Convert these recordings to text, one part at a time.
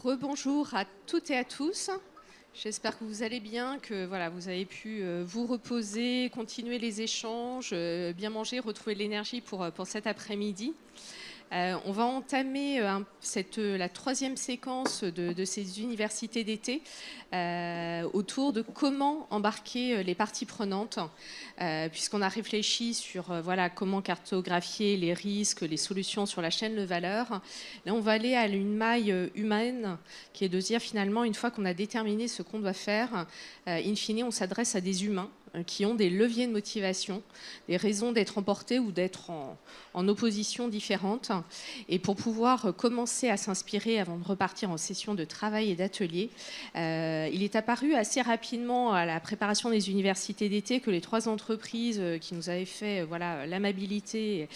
Rebonjour à toutes et à tous. J'espère que vous allez bien, que voilà, vous avez pu vous reposer, continuer les échanges, bien manger, retrouver de l'énergie pour cet après-midi. On va entamer la troisième séquence de ces universités d'été autour de comment embarquer les parties prenantes, puisqu'on a réfléchi sur voilà, comment cartographier les risques, les solutions sur la chaîne de valeur. Là, on va aller à une maille humaine qui est de dire finalement, une fois qu'on a déterminé ce qu'on doit faire, in fine, on s'adresse à des humains qui ont des leviers de motivation, des raisons d'être emportés ou d'être en opposition différentes. Et pour pouvoir commencer à s'inspirer avant de repartir en session de travail et d'atelier, il est apparu assez rapidement à la préparation des universités d'été que les trois entreprises qui nous avaient fait voilà, l'amabilité,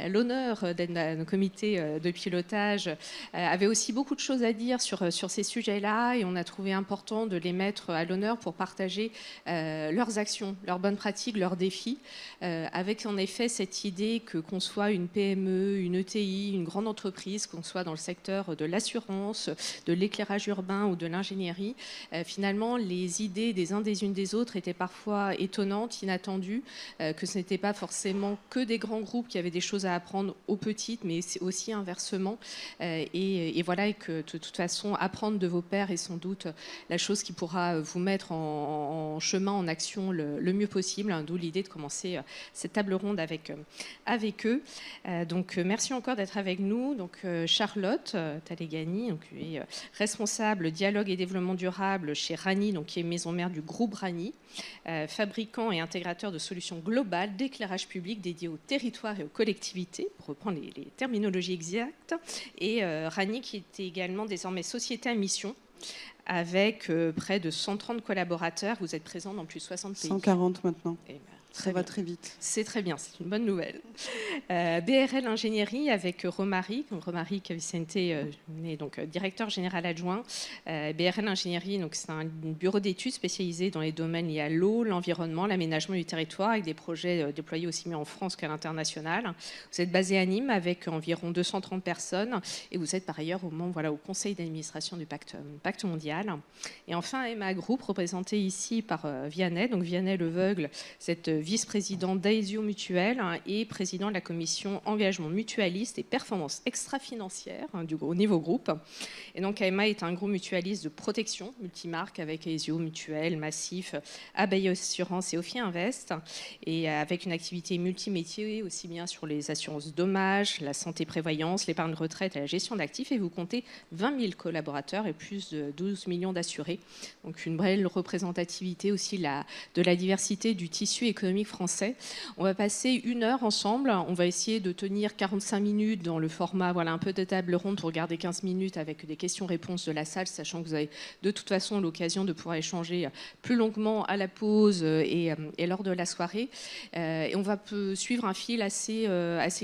l'honneur d'être dans nos comités de pilotage avaient aussi beaucoup de choses à dire sur ces sujets-là, et on a trouvé important de les mettre à l'honneur pour partager leurs actions, leurs bonnes pratiques, leurs défis, avec en effet cette idée que qu'on soit une PME, une ETI, une grande entreprise, qu'on soit dans le secteur de l'assurance, de l'éclairage urbain ou de l'ingénierie, finalement les idées des uns des unes des autres étaient parfois étonnantes, inattendues, que ce n'était pas forcément que des grands groupes qui avaient des choses à apprendre aux petites, mais aussi inversement, et voilà, et que de toute façon apprendre de vos pairs est sans doute la chose qui pourra vous mettre en chemin, en action le mieux possible, hein, d'où l'idée de commencer cette table ronde avec eux. Donc merci encore d'être avec nous. Donc Charlotte Talegani, donc, qui est responsable dialogue et développement durable chez Rani, donc, qui est maison mère du groupe Rani, fabricant et intégrateur de solutions globales d'éclairage public dédiées aux territoires et aux collectivités, pour reprendre les terminologies exactes, et Rani qui est également désormais société à mission, avec près de 130 collaborateurs. Vous êtes présents dans plus de 60 pays. 140 maintenant. Et ça va très vite. C'est très bien, c'est une bonne nouvelle. BRL Ingénierie avec Romaric Vicente, est donc directeur général adjoint. BRL Ingénierie, donc c'est un bureau d'études spécialisé dans les domaines liés à l'eau, l'environnement, l'aménagement du territoire, avec des projets déployés aussi bien en France qu'à l'international. Vous êtes basé à Nîmes avec environ 230 personnes, et vous êtes par ailleurs au conseil d'administration du Pacte mondial. Et enfin, Emma Group, représenté ici par Vianney, donc Vianney Leveugle, cette vice-président d'Aesio Mutuel, hein, et président de la commission engagement mutualiste et performance extra-financière, hein, au niveau groupe. Et donc AMA est un groupe mutualiste de protection multimarque avec Aesio Mutuel, Massif, Abeille Assurance et Ophi Invest, et avec une activité multimétier aussi bien sur les assurances dommages, la santé prévoyance, l'épargne retraite et la gestion d'actifs. Et vous comptez 20 000 collaborateurs et plus de 12 millions d'assurés. Donc une belle représentativité aussi de la diversité du tissu économique français. On va passer 1 heure ensemble. On va essayer de tenir 45 minutes dans le format, un peu de table ronde pour garder 15 minutes avec des questions-réponses de la salle, sachant que vous avez de toute façon l'occasion de pouvoir échanger plus longuement à la pause et lors de la soirée. Et on va suivre un fil assez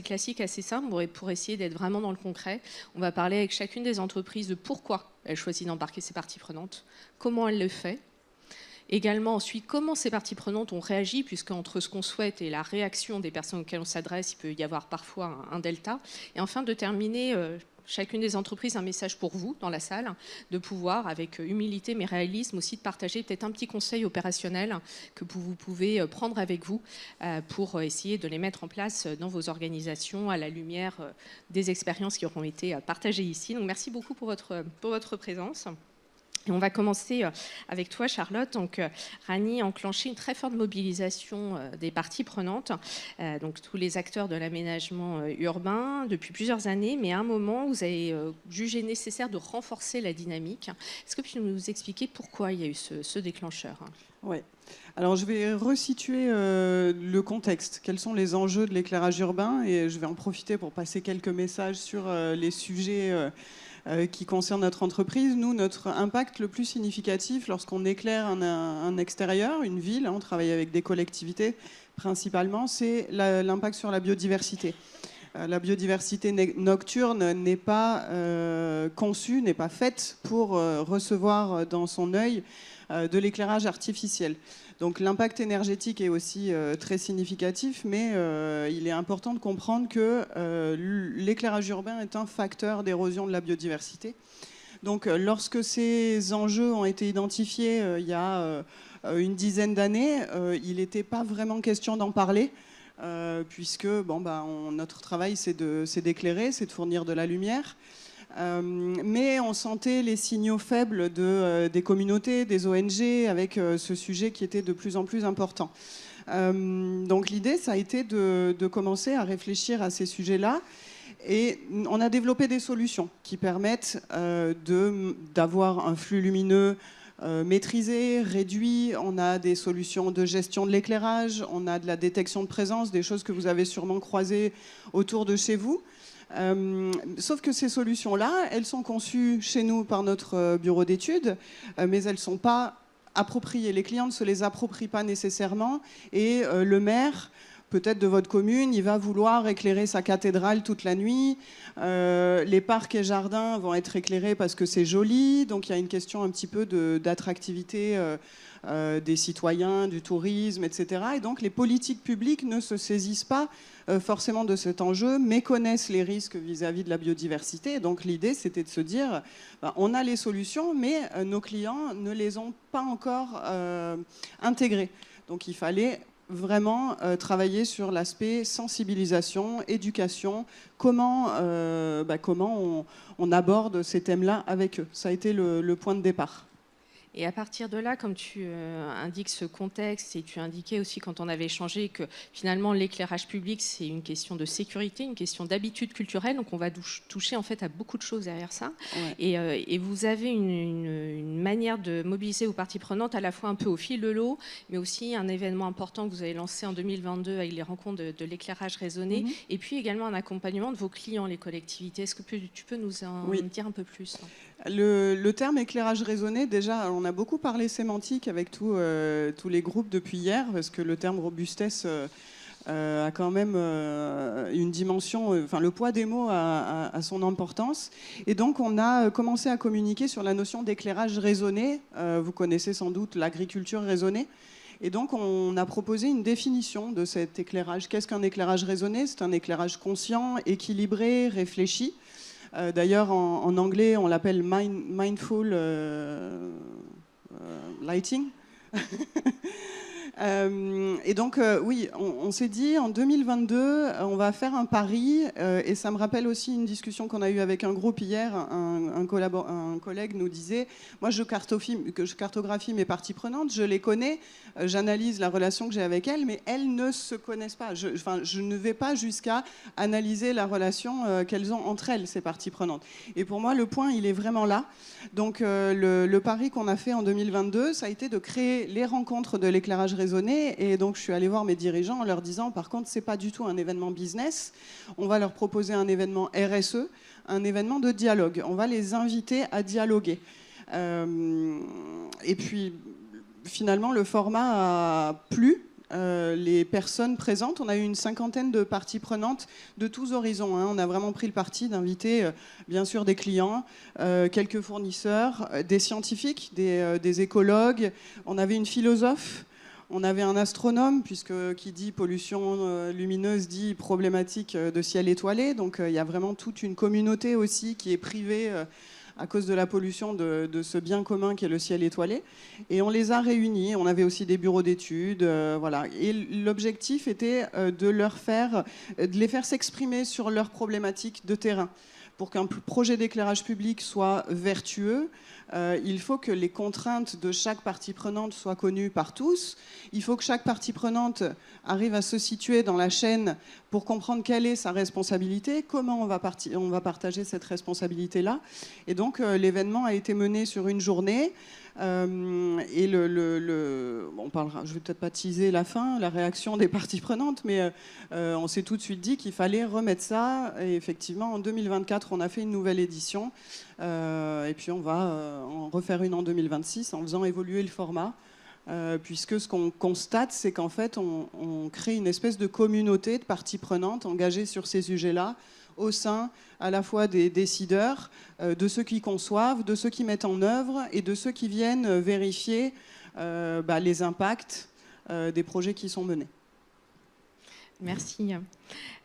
classique, assez simple pour essayer d'être vraiment dans le concret. On va parler avec chacune des entreprises de pourquoi elle choisit d'embarquer ses parties prenantes, comment elle le fait. Également, ensuite, comment ces parties prenantes ont réagi, puisqu'entre ce qu'on souhaite et la réaction des personnes auxquelles on s'adresse, il peut y avoir parfois un delta. Et enfin, de terminer, chacune des entreprises, un message pour vous dans la salle, de pouvoir, avec humilité mais réalisme aussi, de partager peut-être un petit conseil opérationnel que vous pouvez prendre avec vous pour essayer de les mettre en place dans vos organisations à la lumière des expériences qui auront été partagées ici. Donc, merci beaucoup pour votre présence. Et on va commencer avec toi, Charlotte. Donc, Rani a enclenché une très forte mobilisation des parties prenantes, donc tous les acteurs de l'aménagement urbain depuis plusieurs années, mais à un moment, vous avez jugé nécessaire de renforcer la dynamique. Est-ce que tu peux nous expliquer pourquoi il y a eu ce déclencheur ? Oui. Alors, je vais resituer le contexte. Quels sont les enjeux de l'éclairage urbain ? Et je vais en profiter pour passer quelques messages sur les sujets qui concerne notre entreprise. Nous, notre impact le plus significatif lorsqu'on éclaire un extérieur, une ville, on travaille avec des collectivités principalement, c'est l'impact sur la biodiversité. La biodiversité nocturne n'est pas conçue, n'est pas faite pour recevoir dans son œil de l'éclairage artificiel. Donc l'impact énergétique est aussi très significatif, mais il est important de comprendre que l'éclairage urbain est un facteur d'érosion de la biodiversité. Donc lorsque ces enjeux ont été identifiés il y a une dizaine d'années, il n'était pas vraiment question d'en parler. Puisque notre travail c'est d'éclairer, c'est de fournir de la lumière. Mais on sentait les signaux faibles des communautés, des ONG, avec ce sujet qui était de plus en plus important. Donc l'idée, ça a été de commencer à réfléchir à ces sujets-là. Et on a développé des solutions qui permettent d'avoir un flux lumineux maîtrisé, réduit. On a des solutions de gestion de l'éclairage, on a de la détection de présence, des choses que vous avez sûrement croisées autour de chez vous. Sauf que ces solutions-là, elles sont conçues chez nous par notre bureau d'études, mais elles ne sont pas appropriées. Les clients ne se les approprient pas nécessairement. Et le maire, peut-être de votre commune, il va vouloir éclairer sa cathédrale toute la nuit. Les parcs et jardins vont être éclairés parce que c'est joli. Donc il y a une question un petit peu d'attractivité des citoyens, du tourisme, etc. Et donc les politiques publiques ne se saisissent pas forcément de cet enjeu, mais connaissent les risques vis-à-vis de la biodiversité. Et donc l'idée, c'était de se dire, on a les solutions, mais nos clients ne les ont pas encore intégrées. Donc il fallait vraiment travailler sur l'aspect sensibilisation, éducation, comment on aborde ces thèmes-là avec eux. Ça a été le point de départ. Et à partir de là, comme tu indiques ce contexte, et tu indiquais aussi quand on avait échangé que finalement l'éclairage public, c'est une question de sécurité, une question d'habitude culturelle, donc on va toucher en fait à beaucoup de choses derrière ça. Ouais. Et vous avez une manière de mobiliser vos parties prenantes à la fois un peu au fil de l'eau, mais aussi un événement important que vous avez lancé en 2022 avec les rencontres de l'éclairage raisonné, et puis également un accompagnement de vos clients, les collectivités. Est-ce que tu peux nous en dire un peu plus ? Le terme éclairage raisonné, déjà, on a beaucoup parlé sémantique avec tous les groupes depuis hier, parce que le terme robustesse a quand même une dimension, le poids des mots a son importance. Et donc, on a commencé à communiquer sur la notion d'éclairage raisonné. Vous connaissez sans doute l'agriculture raisonnée. Et donc, on a proposé une définition de cet éclairage. Qu'est-ce qu'un éclairage raisonné ? C'est un éclairage conscient, équilibré, réfléchi. D'ailleurs, en anglais, on l'appelle mindful lighting. Et donc, oui, on s'est dit, en 2022, on va faire un pari, et ça me rappelle aussi une discussion qu'on a eue avec un groupe hier. Un collègue nous disait, moi, je cartographie mes parties prenantes, je les connais, j'analyse la relation que j'ai avec elles, mais elles ne se connaissent pas. Je ne vais pas jusqu'à analyser la relation qu'elles ont entre elles, ces parties prenantes. Et pour moi, le point, il est vraiment là. Donc, le pari qu'on a fait en 2022, ça a été de créer les rencontres de l'éclairage raisonné. Et donc, je suis allée voir mes dirigeants en leur disant, par contre, ce n'est pas du tout un événement business. On va leur proposer un événement RSE, un événement de dialogue. On va les inviter à dialoguer. Et puis, finalement, le format a plu. Les personnes présentes, on a eu une 50aine de parties prenantes de tous horizons. On a vraiment pris le parti d'inviter, bien sûr, des clients, quelques fournisseurs, des scientifiques, des écologues. On avait une philosophe. On avait un astronome, puisque qui dit pollution lumineuse dit problématique de ciel étoilé. Donc il y a vraiment toute une communauté aussi qui est privée à cause de la pollution de ce bien commun qui est le ciel étoilé. Et on les a réunis. On avait aussi des bureaux d'études. Voilà. Et l'objectif était de les faire s'exprimer sur leurs problématiques de terrain. Pour qu'un projet d'éclairage public soit vertueux, il faut que les contraintes de chaque partie prenante soient connues par tous. Il faut que chaque partie prenante arrive à se situer dans la chaîne pour comprendre quelle est sa responsabilité, comment on va partager cette responsabilité-là. Et donc, l'événement a été mené sur une journée. Et on parlera, je ne vais peut-être pas teaser la fin, la réaction des parties prenantes, mais on s'est tout de suite dit qu'il fallait remettre ça. Et effectivement, en 2024, on a fait une nouvelle édition. Et puis, on va en refaire une en 2026 en faisant évoluer le format. Puisque ce qu'on constate, c'est qu'en fait, on crée une espèce de communauté de parties prenantes engagées sur ces sujets-là, au sein à la fois des décideurs, de ceux qui conçoivent, de ceux qui mettent en œuvre et de ceux qui viennent vérifier les impacts des projets qui sont menés. Merci.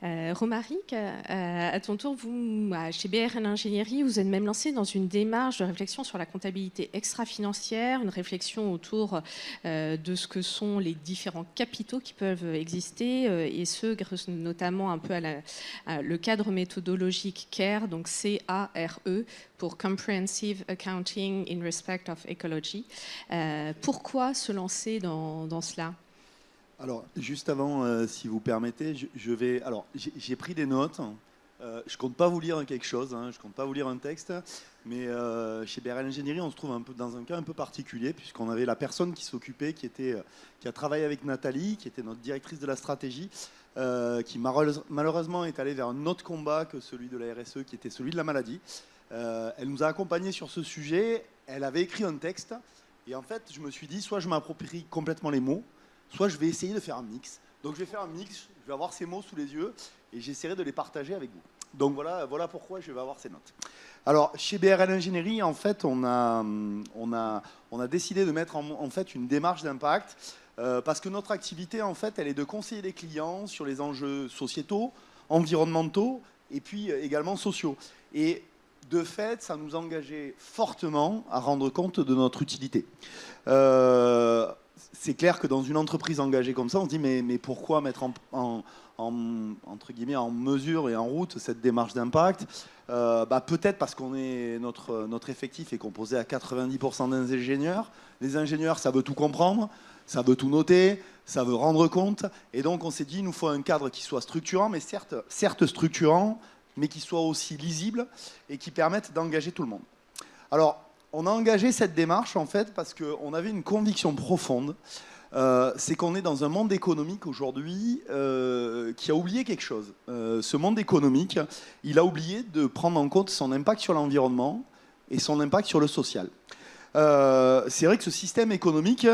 Romaric, à ton tour, vous, chez BRL Ingénierie, vous êtes même lancé dans une démarche de réflexion sur la comptabilité extra-financière, une réflexion autour de ce que sont les différents capitaux qui peuvent exister, et ce, grâce notamment un peu à le cadre méthodologique CARE, donc C-A-R-E, pour Comprehensive Accounting in Respect of Ecology. Pourquoi se lancer dans cela ? Alors, juste avant, si vous permettez, je vais. Alors, j'ai pris des notes. Je compte pas vous lire quelque chose, je compte pas vous lire un texte, mais chez BRL Ingénierie, on se trouve un peu dans un cas un peu particulier, puisqu'on avait la personne qui s'occupait, qui a travaillé avec Nathalie, qui était notre directrice de la stratégie, qui malheureusement est allée vers un autre combat que celui de la RSE, qui était celui de la maladie. Elle nous a accompagnés sur ce sujet. Elle avait écrit un texte, et en fait, je me suis dit, soit je m'approprie complètement les mots, soit je vais essayer de faire un mix. Donc je vais faire un mix, je vais avoir ces mots sous les yeux et j'essaierai de les partager avec vous. Donc voilà pourquoi je vais avoir ces notes. Alors chez BRL Ingénierie, en fait, on a décidé de mettre en fait une démarche d'impact parce que notre activité, en fait, elle est de conseiller les clients sur les enjeux sociétaux, environnementaux et puis également sociaux. Et de fait, ça nous engageait fortement à rendre compte de notre utilité. C'est clair que dans une entreprise engagée comme ça, on se dit mais pourquoi mettre entre guillemets en mesure et en route cette démarche d'impact peut-être parce qu'on est notre effectif est composé à 90% d'ingénieurs. Les ingénieurs, ça veut tout comprendre, ça veut tout noter, ça veut rendre compte. Et donc on s'est dit il nous faut un cadre qui soit structurant, mais certes structurant, mais qui soit aussi lisible et qui permette d'engager tout le monde. Alors, on a engagé cette démarche en fait parce qu'on avait une conviction profonde, c'est qu'on est dans un monde économique aujourd'hui qui a oublié quelque chose. Ce monde économique, il a oublié de prendre en compte son impact sur l'environnement et son impact sur le social. C'est vrai que ce système économique,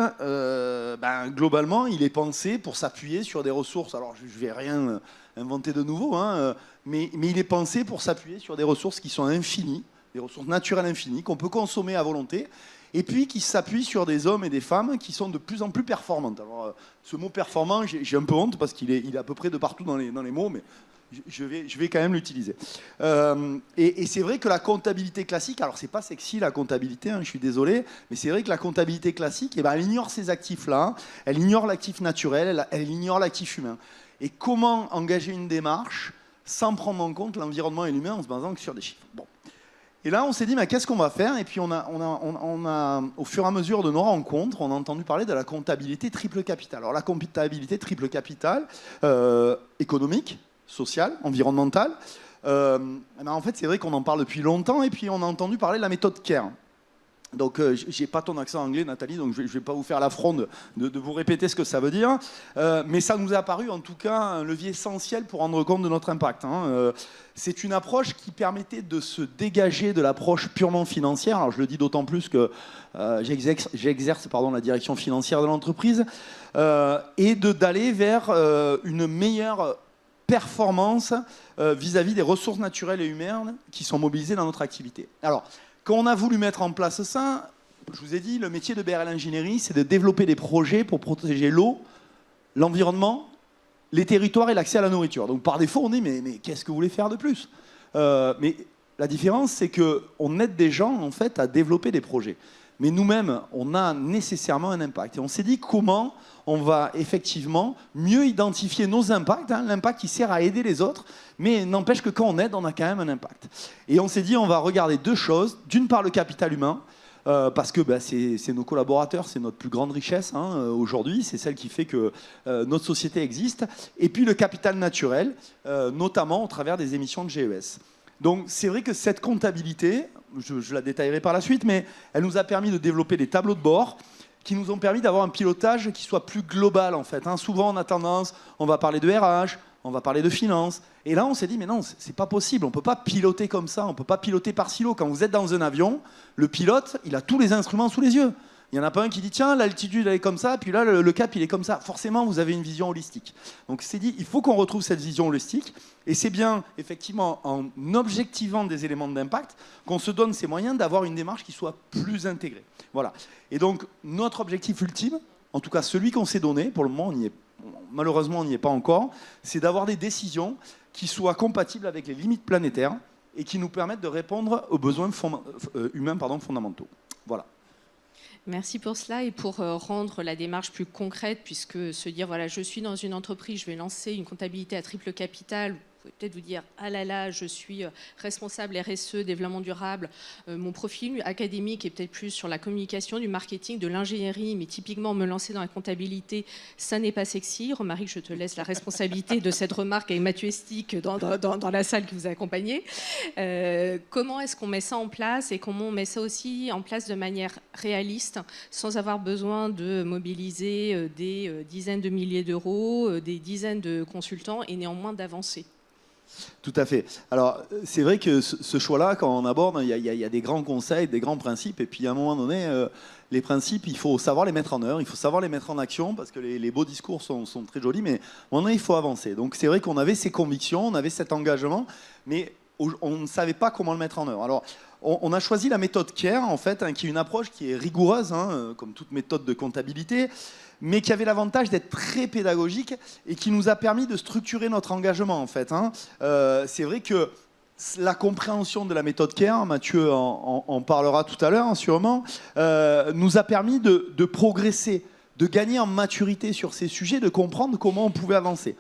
globalement, il est pensé pour s'appuyer sur des ressources. Alors, je ne vais rien inventer de nouveau, mais il est pensé pour s'appuyer sur des ressources qui sont infinies, des ressources naturelles infinies qu'on peut consommer à volonté, et puis qui s'appuient sur des hommes et des femmes qui sont de plus en plus performantes. Alors, ce mot performant, j'ai un peu honte parce qu'il est à peu près de partout dans les mots, mais je vais quand même l'utiliser. Et c'est vrai que la comptabilité classique, alors c'est pas sexy la comptabilité, je suis désolé, mais c'est vrai que la comptabilité classique, elle ignore ces actifs-là, elle ignore l'actif naturel, elle ignore l'actif humain. Et comment engager une démarche sans prendre en compte l'environnement et l'humain en se basant que sur des chiffres. Bon. Et là, on s'est dit, mais qu'est-ce qu'on va faire? Et puis, on a, au fur et à mesure de nos rencontres, on a entendu parler de la comptabilité triple capital. Alors, la comptabilité triple capital, économique, sociale, environnementale, en fait, c'est vrai qu'on en parle depuis longtemps, et puis on a entendu parler de la méthode CARE. Donc, j'ai pas ton accent anglais, Nathalie, donc je vais pas vous faire l'affront de vous répéter ce que ça veut dire. Mais ça nous a paru, en tout cas, un levier essentiel pour rendre compte de notre impact. C'est une approche qui permettait de se dégager de l'approche purement financière. Alors, je le dis d'autant plus que j'exerce la direction financière de l'entreprise et d'aller vers une meilleure performance vis-à-vis des ressources naturelles et humaines qui sont mobilisées dans notre activité. Alors, quand on a voulu mettre en place ça, je vous ai dit, le métier de BRL Ingénierie, c'est de développer des projets pour protéger l'eau, l'environnement, les territoires et l'accès à la nourriture. Donc par défaut, on dit, mais qu'est-ce que vous voulez faire de plus? Mais la différence, c'est qu'on aide des gens, en fait, à développer des projets. Mais nous-mêmes, on a nécessairement un impact. Et on s'est dit comment on va effectivement mieux identifier nos impacts, l'impact qui sert à aider les autres, mais n'empêche que quand on aide, on a quand même un impact. Et on s'est dit, on va regarder deux choses. D'une part, le capital humain, parce que c'est nos collaborateurs, c'est notre plus grande richesse aujourd'hui, c'est celle qui fait que notre société existe. Et puis le capital naturel, notamment au travers des émissions de GES. Donc c'est vrai que cette comptabilité, je la détaillerai par la suite, mais elle nous a permis de développer des tableaux de bord qui nous ont permis d'avoir un pilotage qui soit plus global en fait. Souvent on a tendance, on va parler de RH, on va parler de finance, et là on s'est dit mais non, c'est pas possible, on peut pas piloter comme ça, on peut pas piloter par silo. Quand vous êtes dans un avion, le pilote, il a tous les instruments sous les yeux. Il n'y en a pas un qui dit tiens, l'altitude elle est comme ça, puis là le cap il est comme ça. Forcément, vous avez une vision holistique. Donc c'est dit, il faut qu'on retrouve cette vision holistique. Et c'est bien, effectivement, en objectivant des éléments d'impact, qu'on se donne ces moyens d'avoir une démarche qui soit plus intégrée. Voilà. Et donc, notre objectif ultime, en tout cas celui qu'on s'est donné, pour le moment on n'y est malheureusement on n'y est pas encore, c'est d'avoir des décisions qui soient compatibles avec les limites planétaires et qui nous permettent de répondre aux besoins humains fondamentaux. Voilà. Merci pour cela et pour rendre la démarche plus concrète, puisque se dire, voilà, je suis dans une entreprise, je vais lancer une comptabilité à triple capital. Vous pouvez peut-être vous dire, ah là là, je suis responsable RSE, développement durable. Mon profil académique est peut-être plus sur la communication, du marketing, de l'ingénierie, mais typiquement me lancer dans la comptabilité, ça n'est pas sexy. Romaric, je te laisse la responsabilité de cette remarque avec Mathieu Estic dans la salle qui vous a accompagné. Comment est-ce qu'on met ça en place et comment on met ça aussi en place de manière réaliste, sans avoir besoin de mobiliser des dizaines de milliers d'euros, des dizaines de consultants et néanmoins d'avancer? Tout à fait. Alors, c'est vrai que ce choix-là, quand on aborde, il y a des grands conseils, des grands principes, et puis à un moment donné, les principes, il faut savoir les mettre en œuvre, il faut savoir les mettre en action, parce que les beaux discours sont très jolis, mais à un moment donné, il faut avancer. Donc, c'est vrai qu'on avait ces convictions, on avait cet engagement, mais on ne savait pas comment le mettre en œuvre. Alors, on a choisi la méthode CARE, en fait, qui est une approche qui est rigoureuse, comme toute méthode de comptabilité, mais qui avait l'avantage d'être très pédagogique et qui nous a permis de structurer notre engagement, en fait. C'est vrai que la compréhension de la méthode CARE, Mathieu en parlera tout à l'heure, sûrement, nous a permis de progresser, de gagner en maturité sur ces sujets, de comprendre comment on pouvait avancer.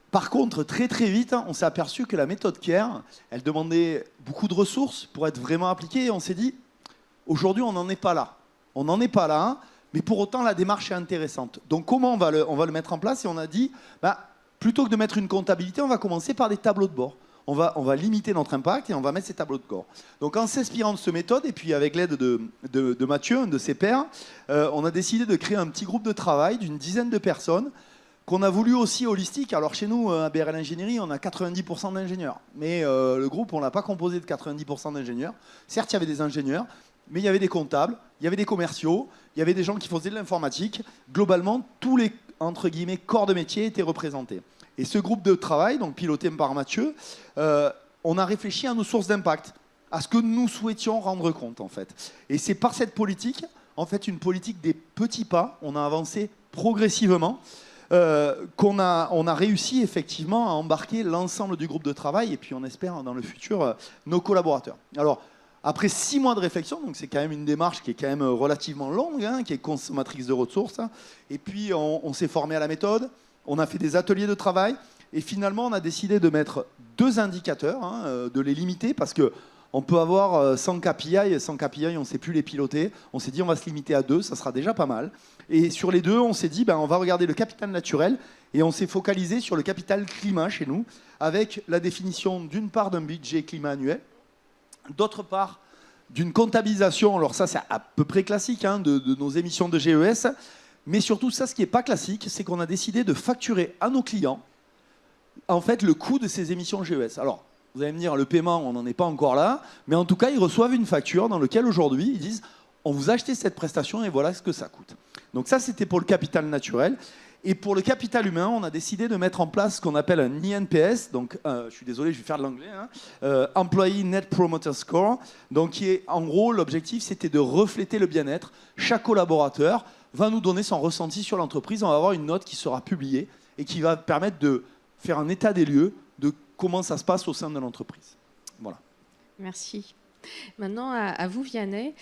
Par contre, très très vite, on s'est aperçu que la méthode CARE, elle demandait beaucoup de ressources pour être vraiment appliquée. Et on s'est dit, aujourd'hui, on n'en est pas là. On n'en est pas là, mais pour autant, la démarche est intéressante. Donc, comment on va le mettre en place? Et on a dit, plutôt que de mettre une comptabilité, on va commencer par des tableaux de bord. On va limiter notre impact et on va mettre ces tableaux de bord. Donc, en s'inspirant de cette méthode, et puis avec l'aide de Mathieu, un de ses pairs, on a décidé de créer un petit groupe de travail d'une dizaine de personnes qu'on a voulu aussi holistique. Alors chez nous, à BRL Ingénierie, on a 90% d'ingénieurs. Mais le groupe, on ne l'a pas composé de 90% d'ingénieurs. Certes, il y avait des ingénieurs, mais il y avait des comptables, il y avait des commerciaux, il y avait des gens qui faisaient de l'informatique. Globalement, tous les, entre guillemets, corps de métier étaient représentés. Et ce groupe de travail, donc piloté par Mathieu, on a réfléchi à nos sources d'impact, à ce que nous souhaitions rendre compte, en fait. Et c'est par cette politique, en fait, une politique des petits pas, on a avancé progressivement, qu'on a réussi effectivement à embarquer l'ensemble du groupe de travail et puis on espère dans le futur nos collaborateurs. Alors, après 6 mois de réflexion, donc c'est quand même une démarche qui est quand même relativement longue, qui est consommatrice de ressources, et puis on s'est formé à la méthode, on a fait des ateliers de travail et finalement on a décidé de mettre 2 indicateurs, de les limiter parce que on peut avoir 100 KPI, on ne sait plus les piloter. On s'est dit on va se limiter à 2, ça sera déjà pas mal. Et sur les 2, on s'est dit on va regarder le capital naturel et on s'est focalisé sur le capital climat chez nous, avec la définition d'une part d'un budget climat annuel, d'autre part d'une comptabilisation, alors ça c'est à peu près classique, de nos émissions de GES, mais surtout ça ce qui n'est pas classique, c'est qu'on a décidé de facturer à nos clients en fait le coût de ces émissions GES. Alors, vous allez me dire, le paiement, on n'en est pas encore là, mais en tout cas, ils reçoivent une facture dans laquelle aujourd'hui, ils disent on vous a acheté cette prestation et voilà ce que ça coûte. Donc ça, c'était pour le capital naturel. Et pour le capital humain, on a décidé de mettre en place ce qu'on appelle un INPS, donc je suis désolé, je vais faire de l'anglais, Employee Net Promoter Score, donc qui est, en gros, l'objectif, c'était de refléter le bien-être. Chaque collaborateur va nous donner son ressenti sur l'entreprise, on va avoir une note qui sera publiée et qui va permettre de faire un état des lieux de comment ça se passe au sein de l'entreprise. Voilà. Merci. Maintenant, à vous, Vianney.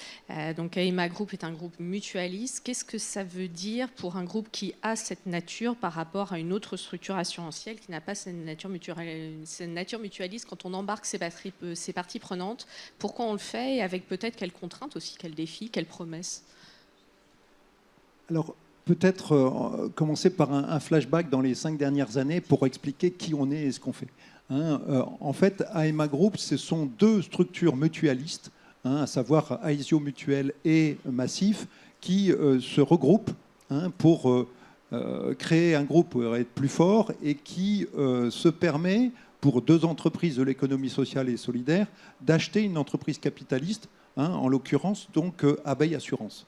Donc, AEMA Group est un groupe mutualiste. Qu'est-ce que ça veut dire pour un groupe qui a cette nature par rapport à une autre structure assurantielle qui n'a pas cette nature mutualiste quand on embarque ces parties prenantes? Pourquoi on le fait et avec peut-être quelles contraintes aussi, quels défis, quelles promesses? Alors, peut-être commencer par un flashback dans les 5 dernières années pour expliquer qui on est et ce qu'on fait. En fait, AEMA Group, ce sont 2 structures mutualistes, à savoir Aesio Mutuel et Massif, qui se regroupent pour créer un groupe pour être plus fort et qui se permet, pour 2 entreprises de l'économie sociale et solidaire, d'acheter une entreprise capitaliste, en l'occurrence donc Abeille Assurance.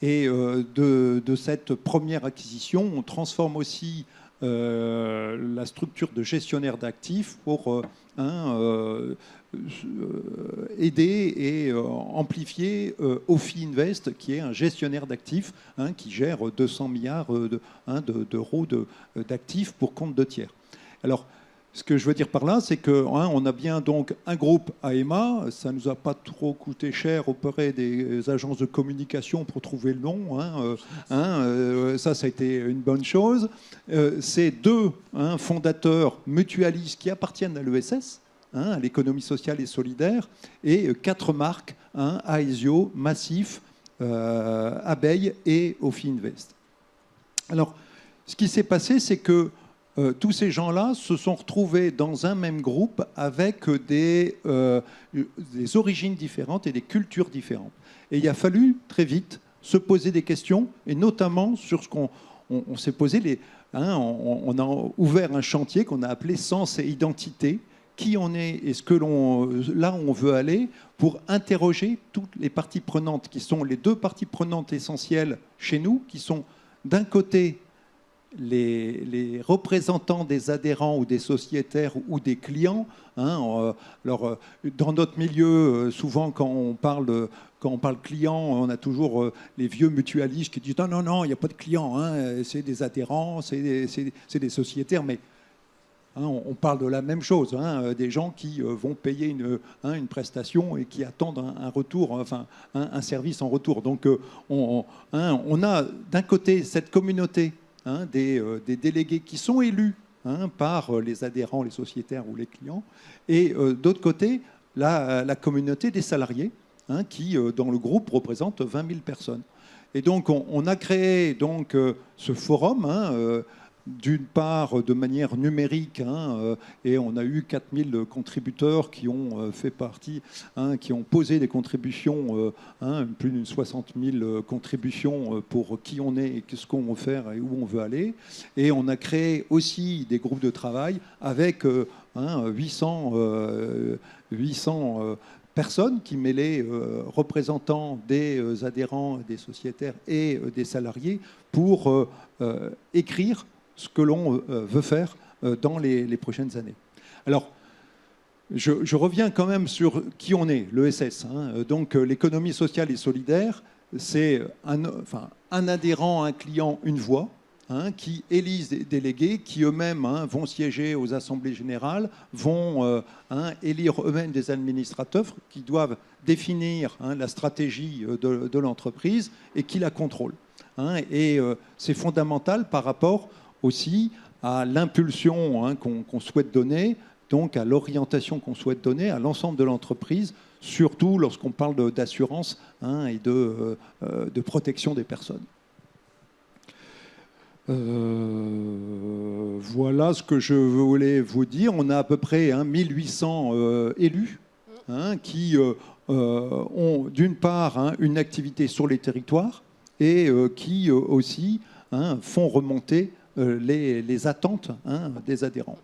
Et de cette première acquisition, on transforme aussi la structure de gestionnaire d'actifs pour aider et amplifier Ophi Invest, qui est un gestionnaire d'actifs, qui gère 200 milliards d'euros d'actifs pour compte de tiers. Alors, ce que je veux dire par là, c'est qu'on a bien donc un groupe AEMA, ça ne nous a pas trop coûté cher auprès des agences de communication pour trouver le nom, ça a été une bonne chose. C'est deux fondateurs mutualistes qui appartiennent à l'ESS, à l'économie sociale et solidaire, et 4 marques, Aesio, Massif, Abeille et Ophi Invest. Alors, ce qui s'est passé, c'est que tous ces gens-là se sont retrouvés dans un même groupe avec des origines différentes et des cultures différentes. Et il a fallu très vite se poser des questions, et notamment sur ce qu'on s'est posé. On a ouvert un chantier qu'on a appelé Sens et Identité, qui on est et là où on veut aller, pour interroger toutes les parties prenantes, qui sont les 2 parties prenantes essentielles chez nous, qui sont d'un côté les représentants des adhérents ou des sociétaires ou des clients. Alors, dans notre milieu, souvent quand on parle client, on a toujours les vieux mutualistes qui disent non, il n'y a pas de clients, c'est des adhérents, c'est des sociétaires, mais on parle de la même chose, des gens qui vont payer une prestation et qui attendent un retour, un service en retour. Donc on a d'un côté cette communauté des délégués qui sont élus par les adhérents, les sociétaires ou les clients, et d'autre côté, la communauté des salariés qui, dans le groupe, représente 20 000 personnes. Et donc, on a créé ce forum, d'une part de manière numérique, et on a eu 4000 contributeurs qui ont fait partie, qui ont posé des contributions, plus d'une 60 000 contributions pour qui on est et ce qu'on veut faire et où on veut aller. Et on a créé aussi des groupes de travail avec 800 personnes qui mêlaient représentants des adhérents, des sociétaires et des salariés pour écrire ce que l'on veut faire dans les prochaines années. Alors, je reviens quand même sur qui on est, l'ESS. Donc, l'économie sociale et solidaire, c'est un adhérent, un client, une voix, qui élisent des délégués qui eux-mêmes vont siéger aux assemblées générales, vont élire eux-mêmes des administrateurs qui doivent définir la stratégie de l'entreprise et qui la contrôlent. Et c'est fondamental par rapport aussi à l'impulsion qu'on souhaite donner, donc à l'orientation qu'on souhaite donner à l'ensemble de l'entreprise, surtout lorsqu'on parle d'assurance et de protection des personnes. Voilà ce que je voulais vous dire. On a à peu près 1800 élus qui ont d'une part une activité sur les territoires et qui aussi font remonter les attentes des adhérents.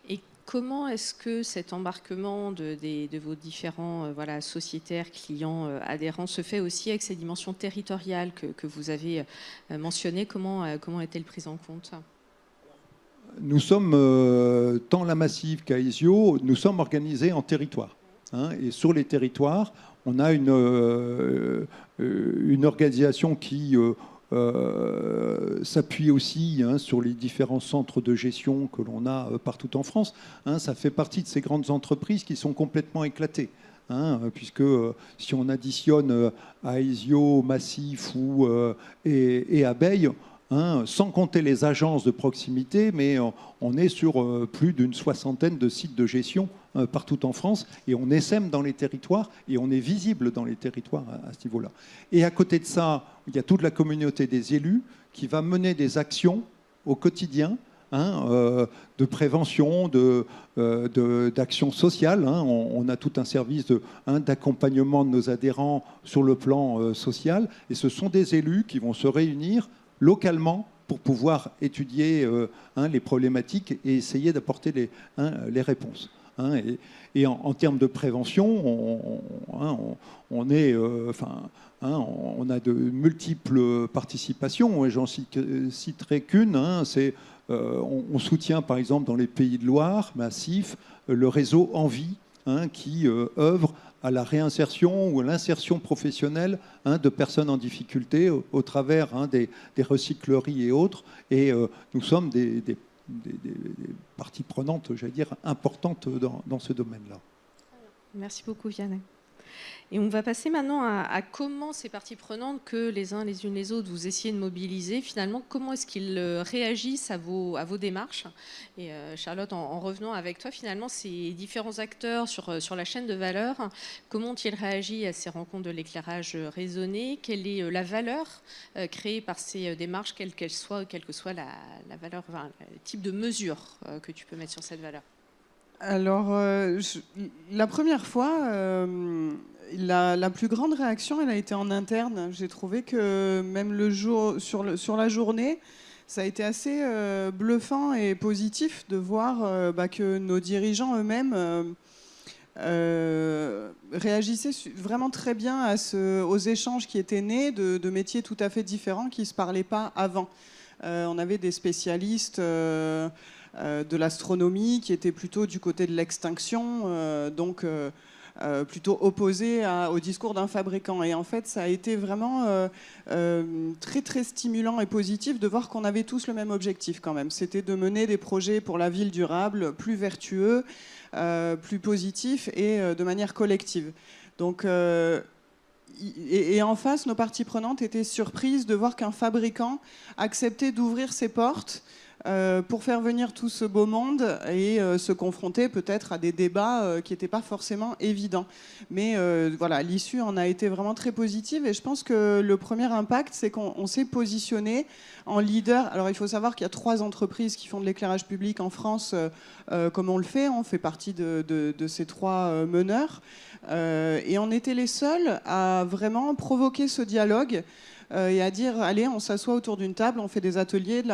Et comment est-ce que cet embarquement de vos différents sociétaires, clients, adhérents se fait aussi avec ces dimensions territoriales que vous avez mentionnées? Comment est-elle prise en compte? Nous sommes, tant la Massif qu'Aesio, nous sommes organisés en territoire. Et sur les territoires, on a une organisation qui s'appuie aussi sur les différents centres de gestion que l'on a partout en France. Ça fait partie de ces grandes entreprises qui sont complètement éclatées. Puisque si on additionne Aesio, Massif et Abeille, sans compter les agences de proximité, mais on est sur plus d'une 60aine de sites de gestion partout en France, et on essaime dans les territoires, et on est visible dans les territoires à ce niveau-là. Et à côté de ça, il y a toute la communauté des élus qui va mener des actions au quotidien, de prévention, d'action sociale. On a tout un service d'accompagnement de nos adhérents sur le plan social, et ce sont des élus qui vont se réunir localement pour pouvoir étudier les problématiques et essayer d'apporter les réponses. Et en termes de prévention, on a de multiples participations, et j'en citerai qu'une, c'est On soutient par exemple dans les Pays de Loire, Massif, le réseau Envie, qui œuvre à la réinsertion ou à l'insertion professionnelle de personnes en difficulté au travers des recycleries et autres. Et nous sommes des parties prenantes, j'allais dire, importantes dans ce domaine-là. Merci beaucoup, Vianney. Et on va passer maintenant à comment ces parties prenantes que les uns les unes les autres vous essayez de mobiliser, finalement, comment est-ce qu'ils réagissent à vos démarches. Et Charlotte, en revenant avec toi, finalement, ces différents acteurs sur la chaîne de valeur, comment ont-ils réagi à ces rencontres de l'éclairage raisonné? Quelle est la valeur créée par ces démarches, quelle que soit la valeur, enfin, le type de mesure que tu peux mettre sur cette valeur? Alors, la première fois, la plus grande réaction, elle a été en interne. J'ai trouvé que même le jour, sur la journée, ça a été assez bluffant et positif de voir que nos dirigeants eux-mêmes réagissaient vraiment très bien aux échanges qui étaient nés de métiers tout à fait différents qui ne se parlaient pas avant. On avait des spécialistes de l'astronomie qui étaient plutôt du côté de l'extinction, donc plutôt opposés au discours d'un fabricant. Et en fait, ça a été vraiment très très stimulant et positif de voir qu'on avait tous le même objectif quand même. C'était de mener des projets pour la ville durable, plus vertueux, plus positifs et de manière collective. Donc et en face, nos parties prenantes étaient surprises de voir qu'un fabricant acceptait d'ouvrir ses portes pour faire venir tout ce beau monde et se confronter peut-être à des débats qui n'étaient pas forcément évidents. Mais voilà, l'issue en a été vraiment très positive et je pense que le premier impact, c'est qu'on s'est positionné en leader. Alors il faut savoir qu'il y a 3 entreprises qui font de l'éclairage public en France comme on le fait. On fait partie de ces 3 meneurs. Et on était les seuls à vraiment provoquer ce dialogue et à dire, allez, on s'assoit autour d'une table, on fait des ateliers de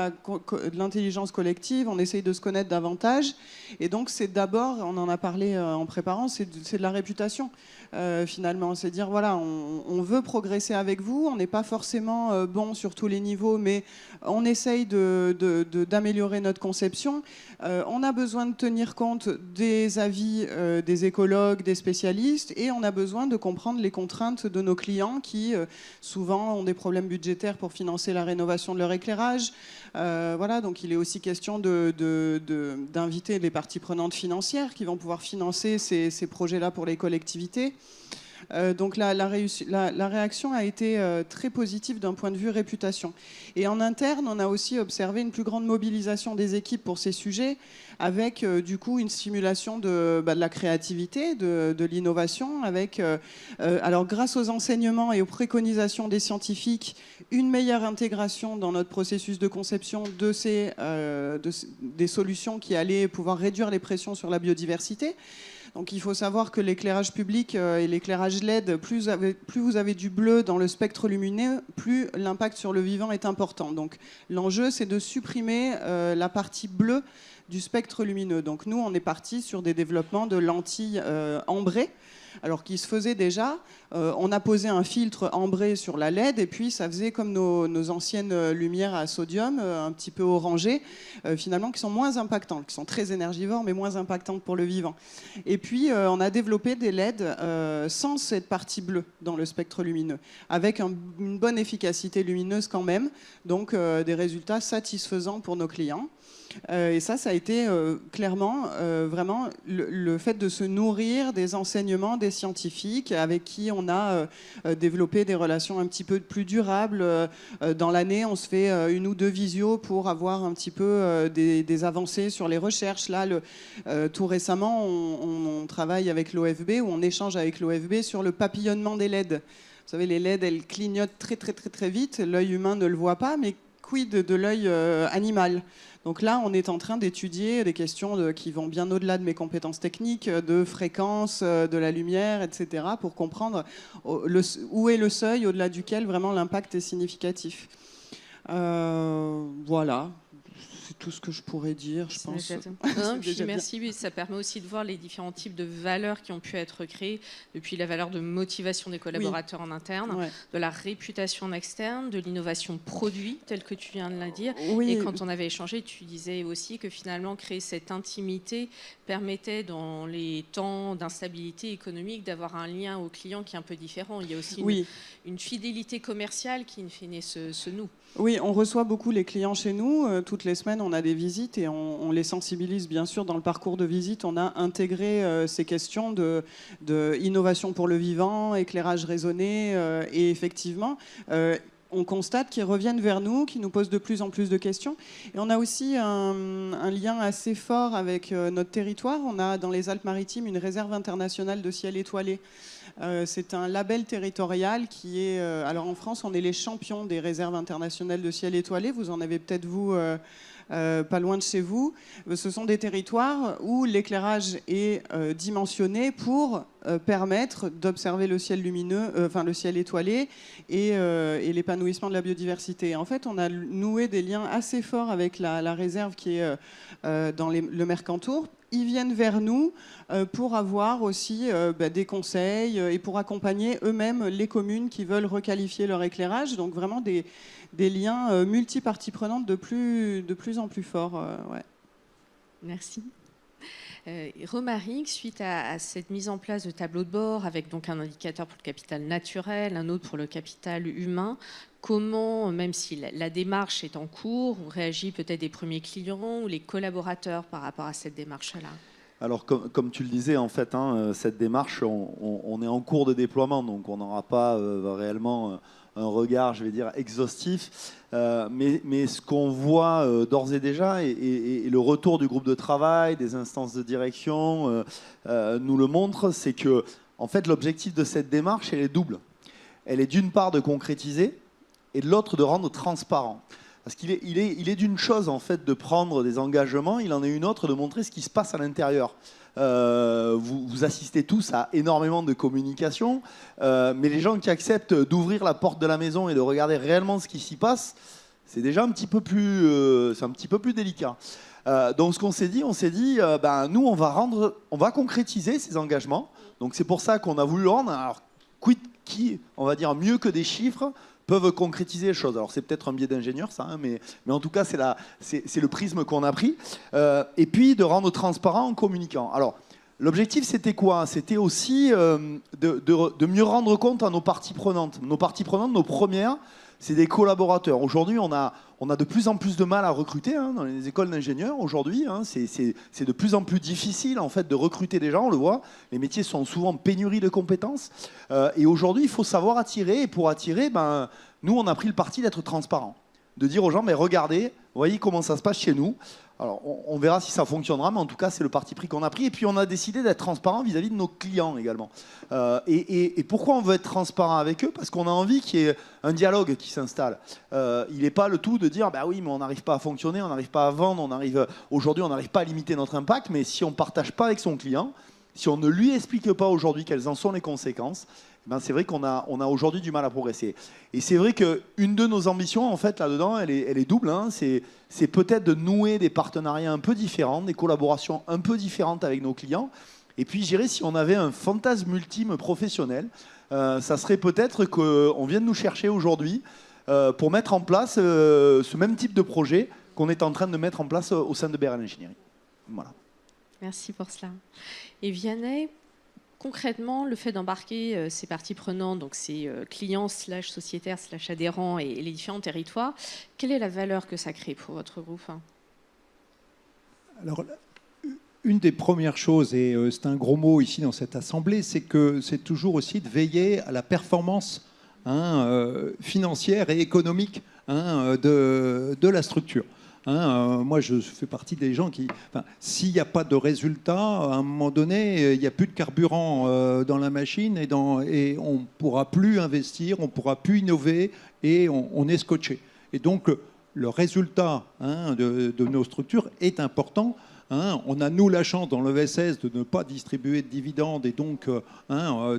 l'intelligence collective, on essaye de se connaître davantage. Et donc, c'est d'abord, on en a parlé en préparant, c'est de la réputation, finalement. C'est dire, voilà, on veut progresser avec vous, on n'est pas forcément bon sur tous les niveaux, mais on essaye d'améliorer notre conception. On a besoin de tenir compte des avis des écologues, des spécialistes, et on a besoin de comprendre les contraintes de nos clients qui, souvent, ont des problèmes budgétaires pour financer la rénovation de leur éclairage. Voilà, donc il est aussi question d'inviter les parties prenantes financières qui vont pouvoir financer ces projets-là pour les collectivités. Donc la réaction a été très positive d'un point de vue réputation. Et en interne, on a aussi observé une plus grande mobilisation des équipes pour ces sujets, avec du coup une stimulation de la créativité, de l'innovation, avec, alors grâce aux enseignements et aux préconisations des scientifiques, une meilleure intégration dans notre processus de conception des solutions qui allaient pouvoir réduire les pressions sur la biodiversité. Donc il faut savoir que l'éclairage public et l'éclairage LED, plus vous avez du bleu dans le spectre lumineux, plus l'impact sur le vivant est important. Donc l'enjeu, c'est de supprimer la partie bleue du spectre lumineux. Donc nous, on est parti sur des développements de lentilles ambrées, alors qui se faisait déjà. On a posé un filtre ambré sur la LED et puis ça faisait comme nos anciennes lumières à sodium, un petit peu orangées, finalement, qui sont moins impactantes, qui sont très énergivores, mais moins impactantes pour le vivant. Et puis, on a développé des LED sans cette partie bleue dans le spectre lumineux, avec une bonne efficacité lumineuse quand même, donc des résultats satisfaisants pour nos clients. Et ça a été clairement vraiment le fait de se nourrir des enseignements des scientifiques avec qui on a développé des relations un petit peu plus durables. Dans l'année, on se fait 1 ou 2 visios pour avoir un petit peu des avancées sur les recherches. Là, tout récemment, on travaille avec l'OFB, ou on échange avec l'OFB sur le papillonnement des LED. Vous savez, les LED, elles clignotent très, très, très, très vite. L'œil humain ne le voit pas, mais quid de l'œil animal? Donc là, on est en train d'étudier des questions qui vont bien au-delà de mes compétences techniques, de fréquence de la lumière, etc., pour comprendre où est le seuil au-delà duquel vraiment l'impact est significatif. Voilà, tout ce que je pourrais dire, je pense. Non, puis merci, mais ça permet aussi de voir les différents types de valeurs qui ont pu être créées, depuis la valeur de motivation des collaborateurs en interne, de la réputation en externe, de l'innovation produit, telle que tu viens de la dire. Et quand on avait échangé, tu disais aussi que finalement, créer cette intimité permettait, dans les temps d'instabilité économique, d'avoir un lien au client qui est un peu différent. Il y a aussi une fidélité commerciale qui fait naître ce nous. Oui, on reçoit beaucoup les clients chez nous. Toutes les semaines, on a des visites et on les sensibilise, bien sûr. Dans le parcours de visite, on a intégré ces questions de innovation pour le vivant, éclairage raisonné. Et effectivement, on constate qu'ils reviennent vers nous, qu'ils nous posent de plus en plus de questions. Et on a aussi un lien assez fort avec notre territoire. On a dans les Alpes-Maritimes une réserve internationale de ciel étoilé. C'est un label territorial qui est... alors en France, on est les champions des réserves internationales de ciel étoilé. Vous en avez peut-être, vous, pas loin de chez vous. Ce sont des territoires où l'éclairage est dimensionné pour permettre d'observer le ciel lumineux, enfin le ciel étoilé et l'épanouissement de la biodiversité. En fait, on a noué des liens assez forts avec la réserve qui est dans le Mercantour. Ils viennent vers nous pour avoir aussi des conseils et pour accompagner eux-mêmes les communes qui veulent requalifier leur éclairage. Donc vraiment des liens multi-parties prenantes de plus en plus forts. Merci. Romaric, suite à cette mise en place de tableaux de bord avec donc un indicateur pour le capital naturel, un autre pour le capital humain, comment, même si la démarche est en cours, on réagit peut-être des premiers clients ou les collaborateurs par rapport à cette démarche-là? Alors, comme tu le disais, en fait, cette démarche, on est en cours de déploiement, donc on n'aura pas réellement un regard, je vais dire, exhaustif. Mais ce qu'on voit d'ores et déjà, et le retour du groupe de travail, des instances de direction, nous le montre, c'est que, en fait, l'objectif de cette démarche, elle est double. Elle est d'une part de concrétiser, et de l'autre de rendre transparent. Parce qu'il est d'une chose, en fait, de prendre des engagements, il en est une autre de montrer ce qui se passe à l'intérieur. Vous assistez tous à énormément de communication, mais les gens qui acceptent d'ouvrir la porte de la maison et de regarder réellement ce qui s'y passe, c'est déjà un petit peu plus délicat. Donc ce qu'on s'est dit, nous on va concrétiser ces engagements. Donc c'est pour ça qu'on a voulu rendre. Alors qui, on va dire, mieux que des chiffres peuvent concrétiser les choses. Alors c'est peut-être un biais d'ingénieur ça, mais en tout cas c'est le prisme qu'on a pris. Et puis de rendre transparent en communiquant. Alors l'objectif c'était quoi? C'était aussi de mieux rendre compte à nos parties prenantes. Nos parties prenantes, nos premières, c'est des collaborateurs. Aujourd'hui, on a de plus en plus de mal à recruter dans les écoles d'ingénieurs. Aujourd'hui, c'est de plus en plus difficile en fait de recruter des gens. On le voit, les métiers sont souvent en pénurie de compétences. Et aujourd'hui, il faut savoir attirer. Et pour attirer, nous, on a pris le parti d'être transparent, de dire aux gens, mais regardez, voyez comment ça se passe chez nous. Alors, on verra si ça fonctionnera, mais en tout cas, c'est le parti pris qu'on a pris. Et puis, on a décidé d'être transparent vis-à-vis de nos clients également. Et pourquoi on veut être transparent avec eux? Parce qu'on a envie qu'il y ait un dialogue qui s'installe. Il n'est pas le tout de dire, bah oui, mais on n'arrive pas à fonctionner, on n'arrive pas à vendre, aujourd'hui, on n'arrive pas à limiter notre impact. Mais si on ne partage pas avec son client, si on ne lui explique pas aujourd'hui quelles en sont les conséquences, c'est vrai qu'on a aujourd'hui du mal à progresser. Et c'est vrai qu'une de nos ambitions, en fait, là-dedans, elle est double. C'est peut-être de nouer des partenariats un peu différents, des collaborations un peu différentes avec nos clients. Et puis, je dirais, si on avait un fantasme ultime professionnel, ça serait peut-être qu'on vienne nous chercher aujourd'hui pour mettre en place ce même type de projet qu'on est en train de mettre en place au sein de BRL Ingénierie. Voilà. Merci pour cela. Et Vianney, concrètement, le fait d'embarquer ces parties prenantes, donc ces clients / sociétaires / adhérents et les différents territoires, quelle est la valeur que ça crée pour votre groupe? Alors, une des premières choses, et c'est un gros mot ici dans cette assemblée, c'est que c'est toujours aussi de veiller à la performance financière et économique de la structure. Moi, je fais partie des gens qui... s'il n'y a pas de résultat, à un moment donné, il n'y a plus de carburant dans la machine et on ne pourra plus investir, on ne pourra plus innover et on est scotché. Et donc, le résultat de nos structures est important On a, nous, la chance dans l'ESS de ne pas distribuer de dividendes et donc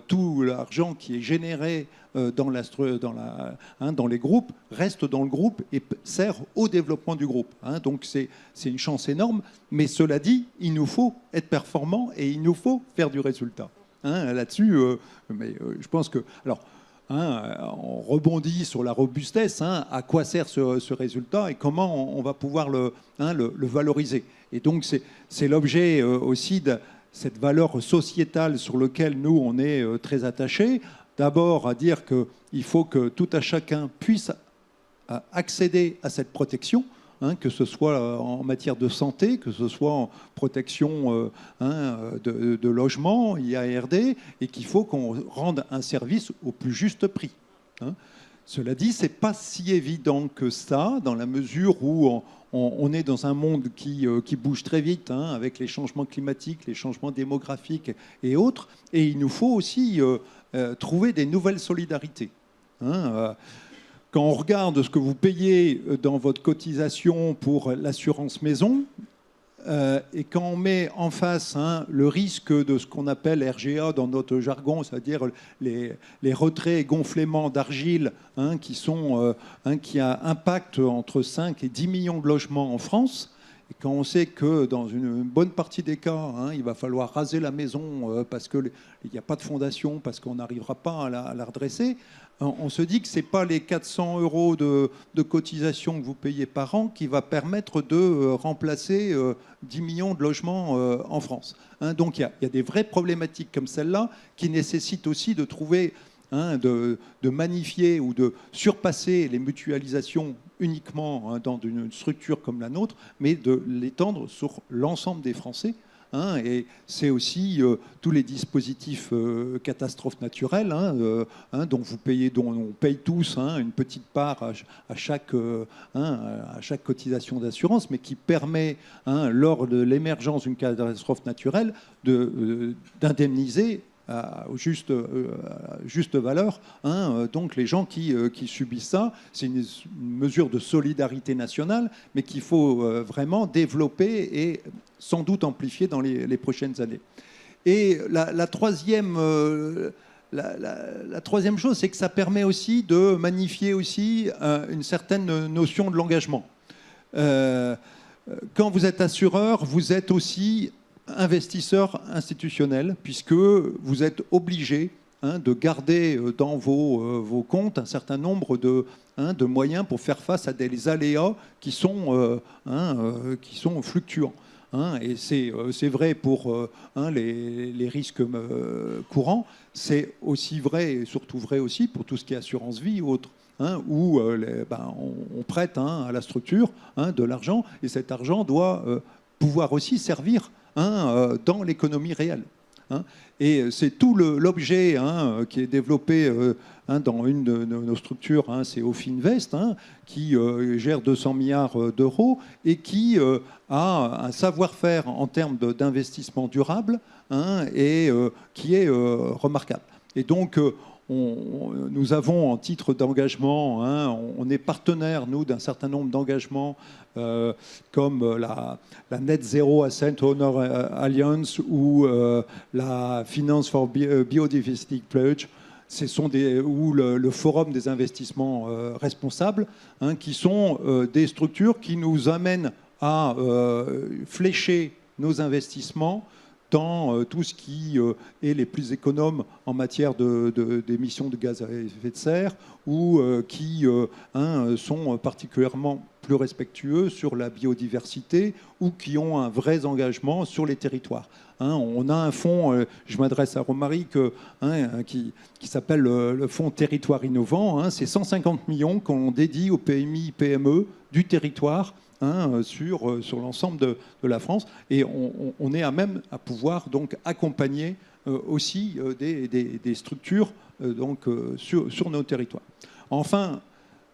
tout l'argent qui est généré dans les groupes reste dans le groupe et sert au développement du groupe. Donc c'est une chance énorme, mais cela dit, il nous faut être performants et il nous faut faire du résultat. Là-dessus, je pense que... Alors, on rebondit sur la robustesse, à quoi sert ce résultat et comment on va pouvoir le valoriser. Et donc c'est l'objet aussi de cette valeur sociétale sur laquelle nous on est très attachés. D'abord à dire qu'il faut que tout à chacun puisse accéder à cette protection, que ce soit en matière de santé, que ce soit en protection de logement, IARD, et qu'il faut qu'on rende un service au plus juste prix. Cela dit, ce n'est pas si évident que ça, dans la mesure où on est dans un monde qui bouge très vite, avec les changements climatiques, les changements démographiques et autres, et il nous faut aussi trouver des nouvelles solidarités. Quand on regarde ce que vous payez dans votre cotisation pour l'assurance maison, et quand on met en face le risque de ce qu'on appelle RGA dans notre jargon, c'est-à-dire les retraits et gonflements d'argile qui impactent entre 5 et 10 millions de logements en France, et quand on sait que dans une bonne partie des cas, il va falloir raser la maison parce qu'il n'y a pas de fondation, parce qu'on n'arrivera pas à la redresser, on se dit que ce n'est pas les 400 € de cotisation que vous payez par an qui va permettre de remplacer 10 millions de logements en France. Donc il y a des vraies problématiques comme celle-là qui nécessitent aussi de trouver, de magnifier ou de surpasser les mutualisations uniquement dans une structure comme la nôtre, mais de l'étendre sur l'ensemble des Français. Et c'est aussi tous les dispositifs catastrophes naturelles dont on paye tous une petite part à chaque cotisation d'assurance, mais qui permet, lors de l'émergence d'une catastrophe naturelle, d'indemniser à juste valeur donc les gens qui subissent ça. C'est une mesure de solidarité nationale, mais qu'il faut vraiment développer et sans doute amplifier dans les prochaines années. Et la troisième chose, c'est que ça permet aussi de magnifier aussi une certaine notion de l'engagement. Quand vous êtes assureur, vous êtes aussi investisseur institutionnel, puisque vous êtes obligé de garder dans vos comptes un certain nombre de moyens pour faire face à des aléas qui sont fluctuants. Et c'est vrai pour les risques courants, c'est aussi vrai, et surtout vrai aussi pour tout ce qui est assurance vie ou autre, où on prête à la structure de l'argent, et cet argent doit pouvoir aussi servir dans l'économie réelle. Et c'est tout l'objet qui est développé dans une de nos structures, c'est Ofinvest, qui gère 200 milliards d'euros et qui a un savoir-faire en termes d'investissement durable et qui est remarquable. Et donc, nous avons en titre d'engagement, on est partenaire, nous, d'un certain nombre d'engagements comme la Net Zero Asset Owner Alliance ou la Finance for Biodiversity Pledge, ou le Forum des investissements responsables, qui sont des structures qui nous amènent à flécher nos investissements dans tout ce qui est les plus économes en matière d'émissions de gaz à effet de serre ou qui sont particulièrement plus respectueux sur la biodiversité ou qui ont un vrai engagement sur les territoires. On a un fonds, je m'adresse à Romaric, qui s'appelle le fonds Territoire Innovant. C'est 150 millions qu'on dédie aux PMI, PME du territoire sur l'ensemble de la France, et on est à même à pouvoir donc accompagner aussi des structures sur nos territoires. Enfin,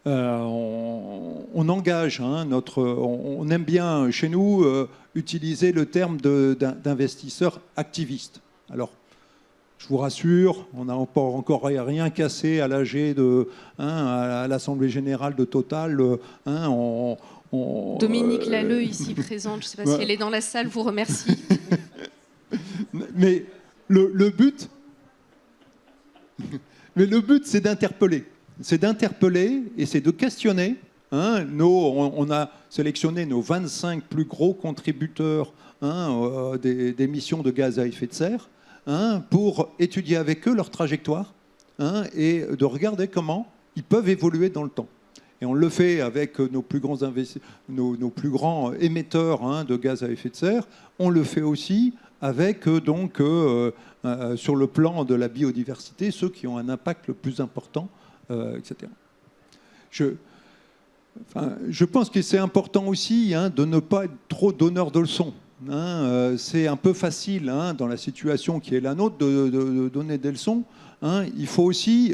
on engage on aime bien chez nous utiliser le terme d'investisseur activiste. Alors, je vous rassure, on n'a encore rien cassé à l'AG à l'Assemblée Générale de Total. Dominique Lalleux, ici présente, je ne sais pas si elle est dans la salle, vous remercie. Mais le but, c'est d'interpeller. C'est d'interpeller et c'est de questionner. Hein, on a sélectionné nos 25 plus gros contributeurs d'émissions de gaz à effet de serre pour étudier avec eux leur trajectoire et de regarder comment ils peuvent évoluer dans le temps. Et on le fait avec nos plus grands émetteurs de gaz à effet de serre. On le fait aussi avec, sur le plan de la biodiversité, ceux qui ont un impact le plus important, etc. Je pense que c'est important aussi de ne pas être trop donneur de leçons. C'est un peu facile dans la situation qui est la nôtre de donner des leçons. Il faut aussi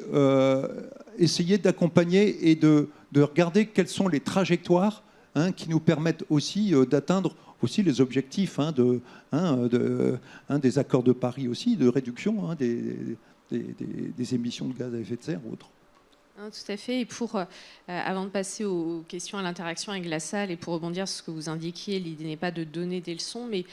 essayer d'accompagner et de regarder quelles sont les trajectoires qui nous permettent aussi d'atteindre aussi les objectifs des accords de Paris aussi, de réduction des émissions de gaz à effet de serre ou autres. Tout à fait. Et avant de passer aux questions à l'interaction avec la salle et pour rebondir sur ce que vous indiquiez, l'idée n'est pas de donner des leçons, mais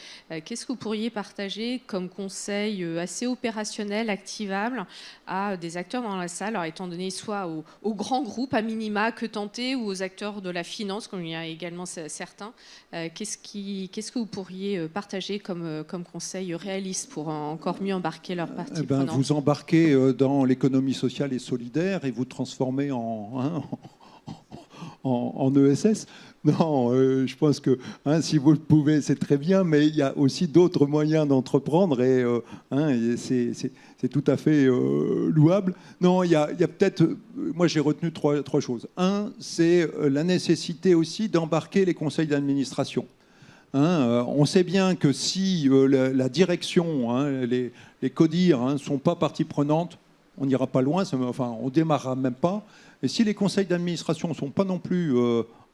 qu'est-ce que vous pourriez partager comme conseil assez opérationnel, activable à des acteurs dans la salle, alors étant donné soit aux grands groupes à minima que tenter ou aux acteurs de la finance, comme il y a également certains. Qu'est-ce que vous pourriez partager comme conseil réaliste pour encore mieux embarquer leurs parties prenantes ? Vous embarquez dans l'économie sociale et solidaire et vous transformé en ESS. Non, je pense que si vous le pouvez, c'est très bien, mais il y a aussi d'autres moyens d'entreprendre et c'est tout à fait louable. Non, il y a peut-être... Moi, j'ai retenu trois choses. Un, c'est la nécessité aussi d'embarquer les conseils d'administration. On sait bien que si la direction, les CODIR ne sont pas partie prenante, on n'ira pas loin, on ne démarrera même pas. Et si les conseils d'administration ne sont pas non plus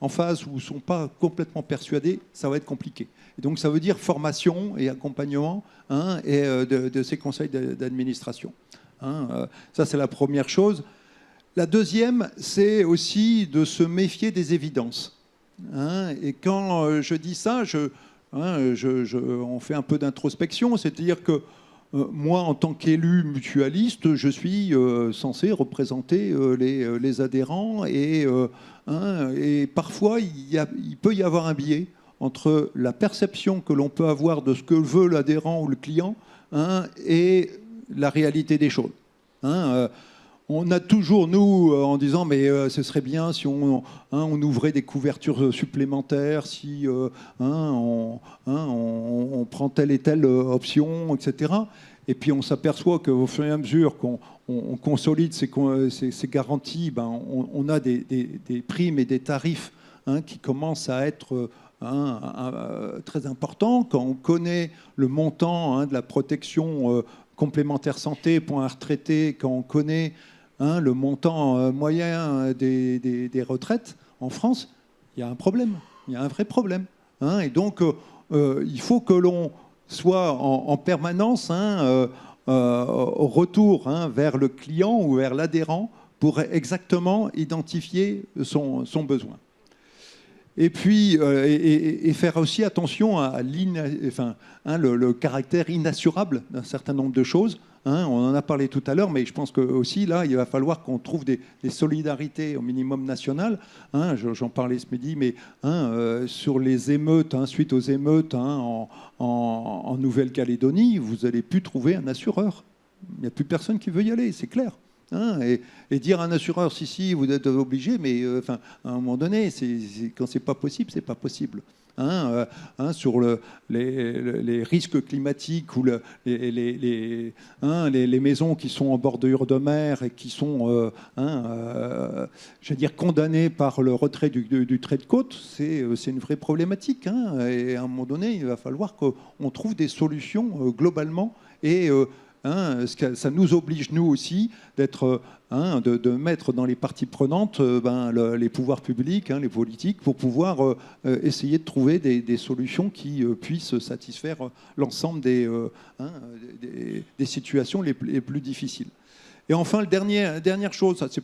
en phase ou ne sont pas complètement persuadés, ça va être compliqué. Et donc ça veut dire formation et accompagnement de ces conseils d'administration. Ça, c'est la première chose. La deuxième, c'est aussi de se méfier des évidences. Et quand je dis ça, on fait un peu d'introspection, c'est-à-dire que moi, en tant qu'élu mutualiste, je suis censé représenter les adhérents et parfois, il peut y avoir un biais entre la perception que l'on peut avoir de ce que veut l'adhérent ou le client et la réalité des choses. On a toujours, nous, en disant mais ce serait bien si on ouvrait des couvertures supplémentaires, si on prend telle et telle option, etc. Et puis on s'aperçoit qu'au fur et à mesure qu'on consolide ces garanties, on a des primes et des tarifs qui commencent à être très importants. Quand on connaît le montant de la protection complémentaire santé pour un retraité, quand on connaît le montant moyen des retraites en France, il y a un problème, il y a un vrai problème. Et donc, il faut que l'on soit en permanence au retour vers le client ou vers l'adhérent pour exactement identifier son besoin. Et puis, et faire aussi attention à le caractère inassurable d'un certain nombre de choses. On en a parlé tout à l'heure, mais je pense que aussi là, il va falloir qu'on trouve des solidarités au minimum national. J'en parlais ce midi, mais sur les émeutes, suite aux émeutes en Nouvelle-Calédonie, vous n'allez plus trouver un assureur. Il n'y a plus personne qui veut y aller, c'est clair. Et dire à un assureur, si, vous êtes obligé, mais à un moment donné, quand c'est pas possible, c'est pas possible. Sur les risques climatiques ou les maisons qui sont en bordure de mer et qui sont, condamnées par le retrait du trait de côte, c'est une vraie problématique. Et à un moment donné, il va falloir qu'on trouve des solutions globalement et ça nous oblige, nous aussi, de mettre dans les parties prenantes les pouvoirs publics, les politiques, pour pouvoir essayer de trouver des solutions qui puissent satisfaire l'ensemble des situations les plus difficiles. Et enfin, dernière chose, ça c'est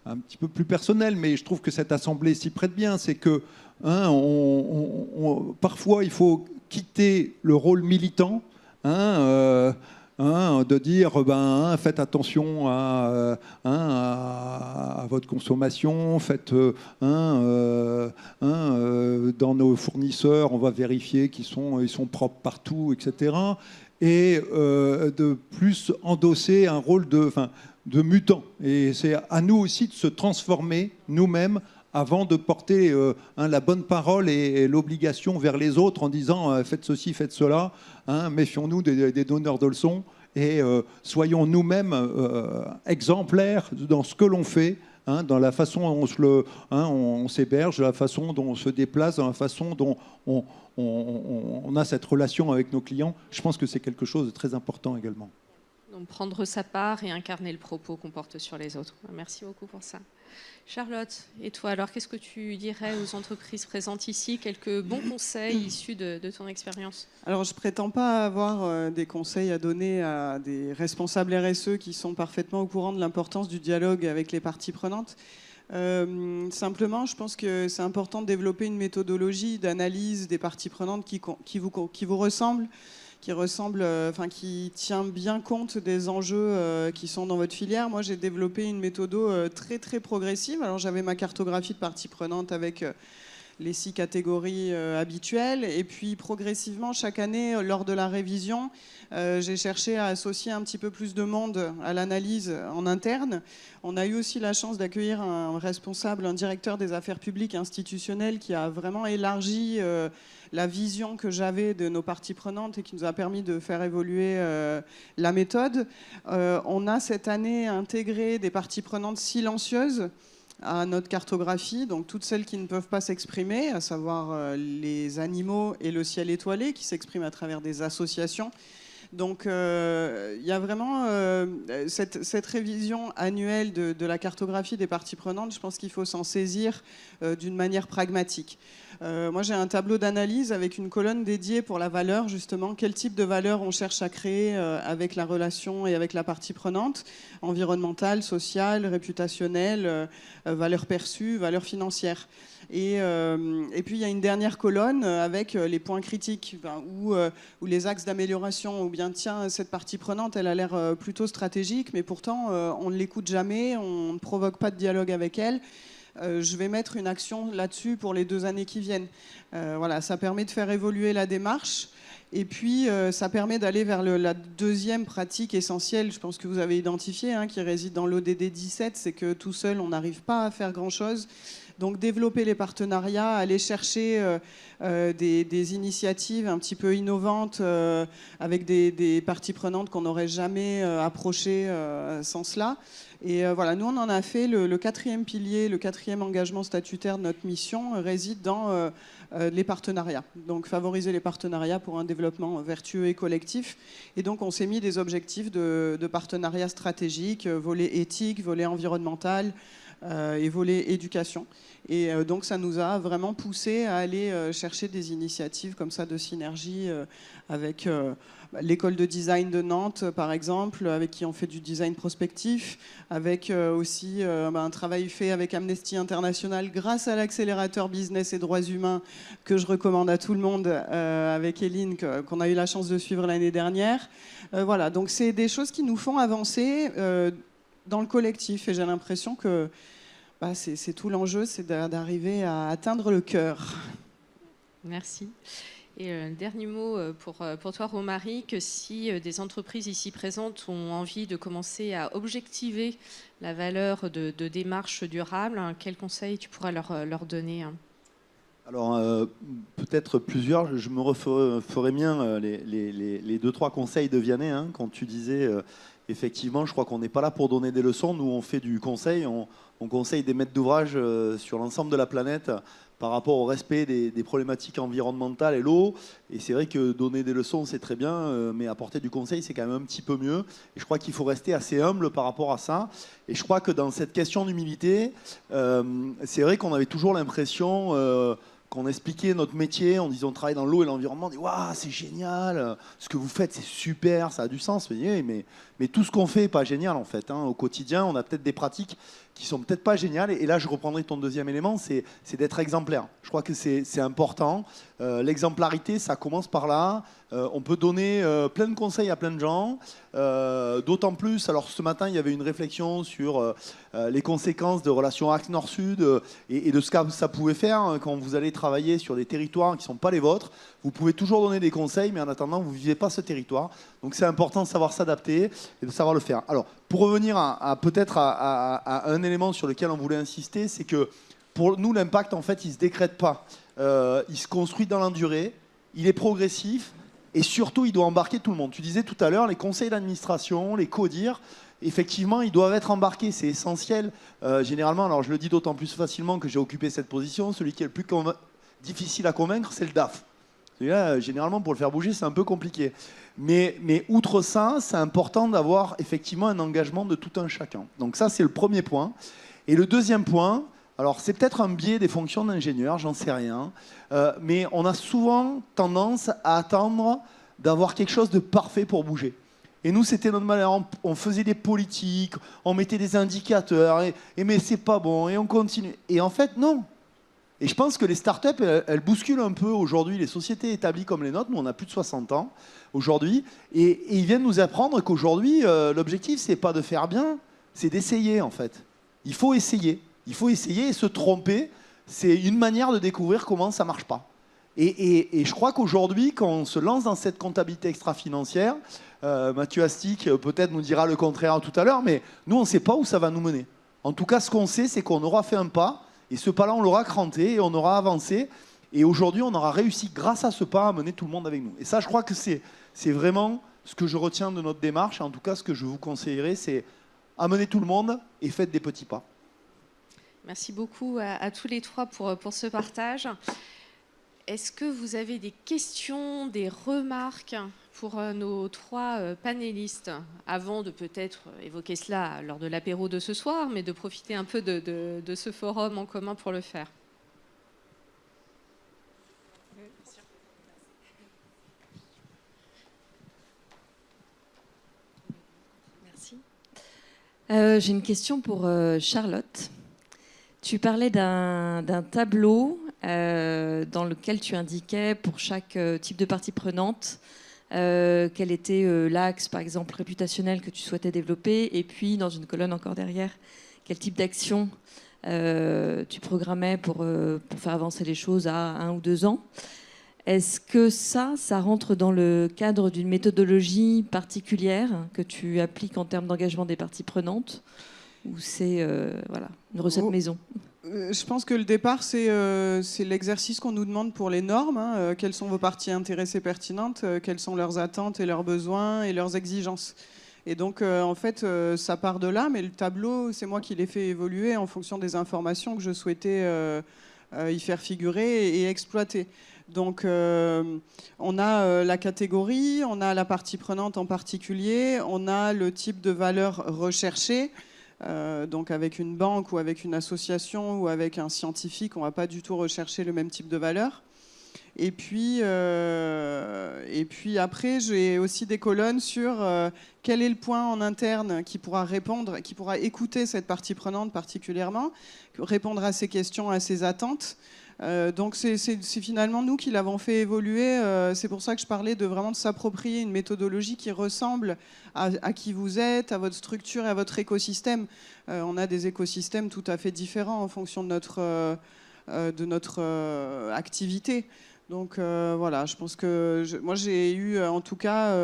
un petit peu plus personnel, mais je trouve que cette assemblée s'y prête bien, c'est que parfois il faut quitter le rôle militant, de dire faites attention à votre consommation, dans nos fournisseurs, on va vérifier qu'ils sont propres partout, etc. Et de plus endosser un rôle de mutant. Et c'est à nous aussi de se transformer nous-mêmes avant de porter la bonne parole et l'obligation vers les autres en disant faites ceci, faites cela, méfions-nous des donneurs de leçons et soyons nous-mêmes exemplaires dans ce que l'on fait, dans la façon dont on s'héberge, la façon dont on se déplace, dans la façon dont on a cette relation avec nos clients. Je pense que c'est quelque chose de très important également. Donc prendre sa part et incarner le propos qu'on porte sur les autres. Merci beaucoup pour ça. Charlotte, et toi alors, qu'est-ce que tu dirais aux entreprises présentes ici? Quelques bons conseils issus de ton expérience? Alors, je ne prétends pas avoir des conseils à donner à des responsables RSE qui sont parfaitement au courant de l'importance du dialogue avec les parties prenantes. Simplement, je pense que c'est important de développer une méthodologie d'analyse des parties prenantes qui vous ressemble, qui tient bien compte des enjeux qui sont dans votre filière. Moi, j'ai développé une méthode très très progressive. Alors, j'avais ma cartographie de parties prenantes avec les 6 catégories habituelles. Et puis, progressivement, chaque année, lors de la révision, j'ai cherché à associer un petit peu plus de monde à l'analyse en interne. On a eu aussi la chance d'accueillir un directeur des affaires publiques institutionnelles qui a vraiment élargi la vision que j'avais de nos parties prenantes et qui nous a permis de faire évoluer la méthode. On a cette année intégré des parties prenantes silencieuses à notre cartographie, donc toutes celles qui ne peuvent pas s'exprimer, à savoir les animaux et le ciel étoilé, qui s'expriment à travers des associations. Donc il y a vraiment cette révision annuelle de la cartographie des parties prenantes. Je pense qu'il faut s'en saisir d'une manière pragmatique. Moi, j'ai un tableau d'analyse avec une colonne dédiée pour la valeur, justement. Quel type de valeur on cherche à créer avec la relation et avec la partie prenante, environnementale, sociale, réputationnelle, valeur perçue, valeur financière. Et puis, il y a une dernière colonne avec les points critiques ou les axes d'amélioration, ou bien, tiens, cette partie prenante, elle a l'air plutôt stratégique, mais pourtant, on ne l'écoute jamais, on ne provoque pas de dialogue avec elle. Je vais mettre une action là-dessus pour les 2 années qui viennent. Voilà, ça permet de faire évoluer la démarche. Et puis, ça permet d'aller vers la deuxième pratique essentielle, je pense que vous avez identifié, qui réside dans l'ODD 17, c'est que tout seul, on n'arrive pas à faire grand-chose. Donc, développer les partenariats, aller chercher des initiatives un petit peu innovantes avec des parties prenantes qu'on n'aurait jamais approchées sans cela. Et voilà, nous, on en a fait le 4e pilier, le 4e engagement statutaire de notre mission réside dans les partenariats. Donc, favoriser les partenariats pour un développement vertueux et collectif. Et donc, on s'est mis des objectifs de partenariat stratégique, volet éthique, volet environnemental, et volet éducation. Et donc, ça nous a vraiment poussé à aller chercher des initiatives comme ça de synergie avec l'école de design de Nantes, par exemple, avec qui on fait du design prospectif, avec aussi un travail fait avec Amnesty International grâce à l'accélérateur business et droits humains que je recommande à tout le monde, avec Eline, qu'on a eu la chance de suivre l'année dernière. Voilà, donc c'est des choses qui nous font avancer dans le collectif, et j'ai l'impression que c'est tout l'enjeu, c'est d'arriver à atteindre le cœur. Merci. Et dernier mot pour toi, Romary, que si des entreprises ici présentes ont envie de commencer à objectiver la valeur de démarches durables, quels conseils tu pourras leur donner? Alors, peut-être plusieurs. Je me referai bien les 2-3 conseils de Vianney, quand tu disais... Effectivement, je crois qu'on n'est pas là pour donner des leçons. Nous, on fait du conseil. On conseille des maîtres d'ouvrage sur l'ensemble de la planète par rapport au respect des problématiques environnementales et l'eau. Et c'est vrai que donner des leçons, c'est très bien, mais apporter du conseil, c'est quand même un petit peu mieux. Et je crois qu'il faut rester assez humble par rapport à ça. Et je crois que dans cette question d'humilité, c'est vrai qu'on avait toujours l'impression... qu'on expliquait notre métier, on disait on travaille dans l'eau et l'environnement, on dit waouh, c'est génial, ce que vous faites c'est super, ça a du sens. Mais mais tout ce qu'on fait n'est pas génial en fait. Au quotidien, on a peut-être des pratiques qui sont peut-être pas géniales. Et là, je reprendrai ton deuxième élément, c'est d'être exemplaire. Je crois que c'est important. L'exemplarité, ça commence par là. On peut donner plein de conseils à plein de gens. D'autant plus, alors ce matin, il y avait une réflexion sur les conséquences de relations Axe Nord-Sud et de ce que ça pouvait faire quand vous allez travailler sur des territoires qui ne sont pas les vôtres. Vous pouvez toujours donner des conseils, mais en attendant, vous ne vivez pas ce territoire. Donc c'est important de savoir s'adapter et de savoir le faire. Alors, pour revenir peut-être à un élément sur lequel on voulait insister, c'est que pour nous, l'impact, en fait, il ne se décrète pas. Il se construit dans la durée, il est progressif et surtout, il doit embarquer tout le monde. Tu disais tout à l'heure, les conseils d'administration, les CODIR, effectivement, ils doivent être embarqués, c'est essentiel. Généralement, alors je le dis d'autant plus facilement que j'ai occupé cette position, celui qui est le plus difficile à convaincre, c'est le DAF. Là, généralement, pour le faire bouger, c'est un peu compliqué. Mais outre ça, c'est important d'avoir effectivement un engagement de tout un chacun. Donc ça, c'est le premier point. Et le deuxième point, alors c'est peut-être un biais des fonctions d'ingénieur, j'en sais rien, mais on a souvent tendance à attendre d'avoir quelque chose de parfait pour bouger. Et nous, c'était notre malheur. On faisait des politiques, on mettait des indicateurs, et mais c'est pas bon, et on continue. Et en fait, non. Et je pense que les startups, elles bousculent un peu aujourd'hui les sociétés établies comme les nôtres. Nous, on a plus de 60 ans aujourd'hui. Et ils viennent nous apprendre qu'aujourd'hui, l'objectif, c'est pas de faire bien, c'est d'essayer, en fait. Il faut essayer. Il faut essayer et se tromper. C'est une manière de découvrir comment ça marche pas. Et je crois qu'aujourd'hui, quand on se lance dans cette comptabilité extra-financière, Mathieu Astic peut-être nous dira le contraire tout à l'heure, mais nous, on ne sait pas où ça va nous mener. En tout cas, ce qu'on sait, c'est qu'on aura fait un pas. Et ce pas-là, on l'aura cranté et on aura avancé. Et aujourd'hui, on aura réussi, grâce à ce pas, à mener tout le monde avec nous. Et ça, je crois que c'est vraiment ce que je retiens de notre démarche. En tout cas, ce que je vous conseillerais, c'est amener tout le monde et faites des petits pas. Merci beaucoup à tous les trois pour ce partage. Est-ce que vous avez des questions, des remarques pour nos trois panélistes, avant de peut-être évoquer cela lors de l'apéro de ce soir, mais de profiter un peu de ce forum en commun pour le faire? Merci. J'ai une question pour Charlotte. Tu parlais d'un tableau dans lequel tu indiquais pour chaque type de partie prenante quel était l'axe, par exemple, réputationnel que tu souhaitais développer, et puis dans une colonne encore derrière, quel type d'action tu programmais pour faire avancer les choses à 1 ou 2 ans. Est-ce que ça rentre dans le cadre d'une méthodologie particulière que tu appliques en termes d'engagement des parties prenantes, ou c'est une recette maison? Je pense que le départ, c'est l'exercice qu'on nous demande pour les normes. Quelles sont vos parties intéressées pertinentes, quelles sont leurs attentes et leurs besoins et leurs exigences. Et donc, en fait, ça part de là, mais le tableau, c'est moi qui l'ai fait évoluer en fonction des informations que je souhaitais y faire figurer et exploiter. Donc, on a la catégorie, on a la partie prenante en particulier, on a le type de valeur recherchée. Donc avec une banque ou avec une association ou avec un scientifique, on ne va pas du tout rechercher le même type de valeur. Et puis après, j'ai aussi des colonnes sur quel est le point en interne qui pourra répondre, qui pourra écouter cette partie prenante particulièrement, répondre à ses questions, à ses attentes. Donc c'est finalement nous qui l'avons fait évoluer. C'est pour ça que je parlais de vraiment de s'approprier une méthodologie qui ressemble à qui vous êtes, à votre structure et à votre écosystème. On a des écosystèmes tout à fait différents en fonction de notre activité. Donc voilà, je pense que moi j'ai eu en tout cas...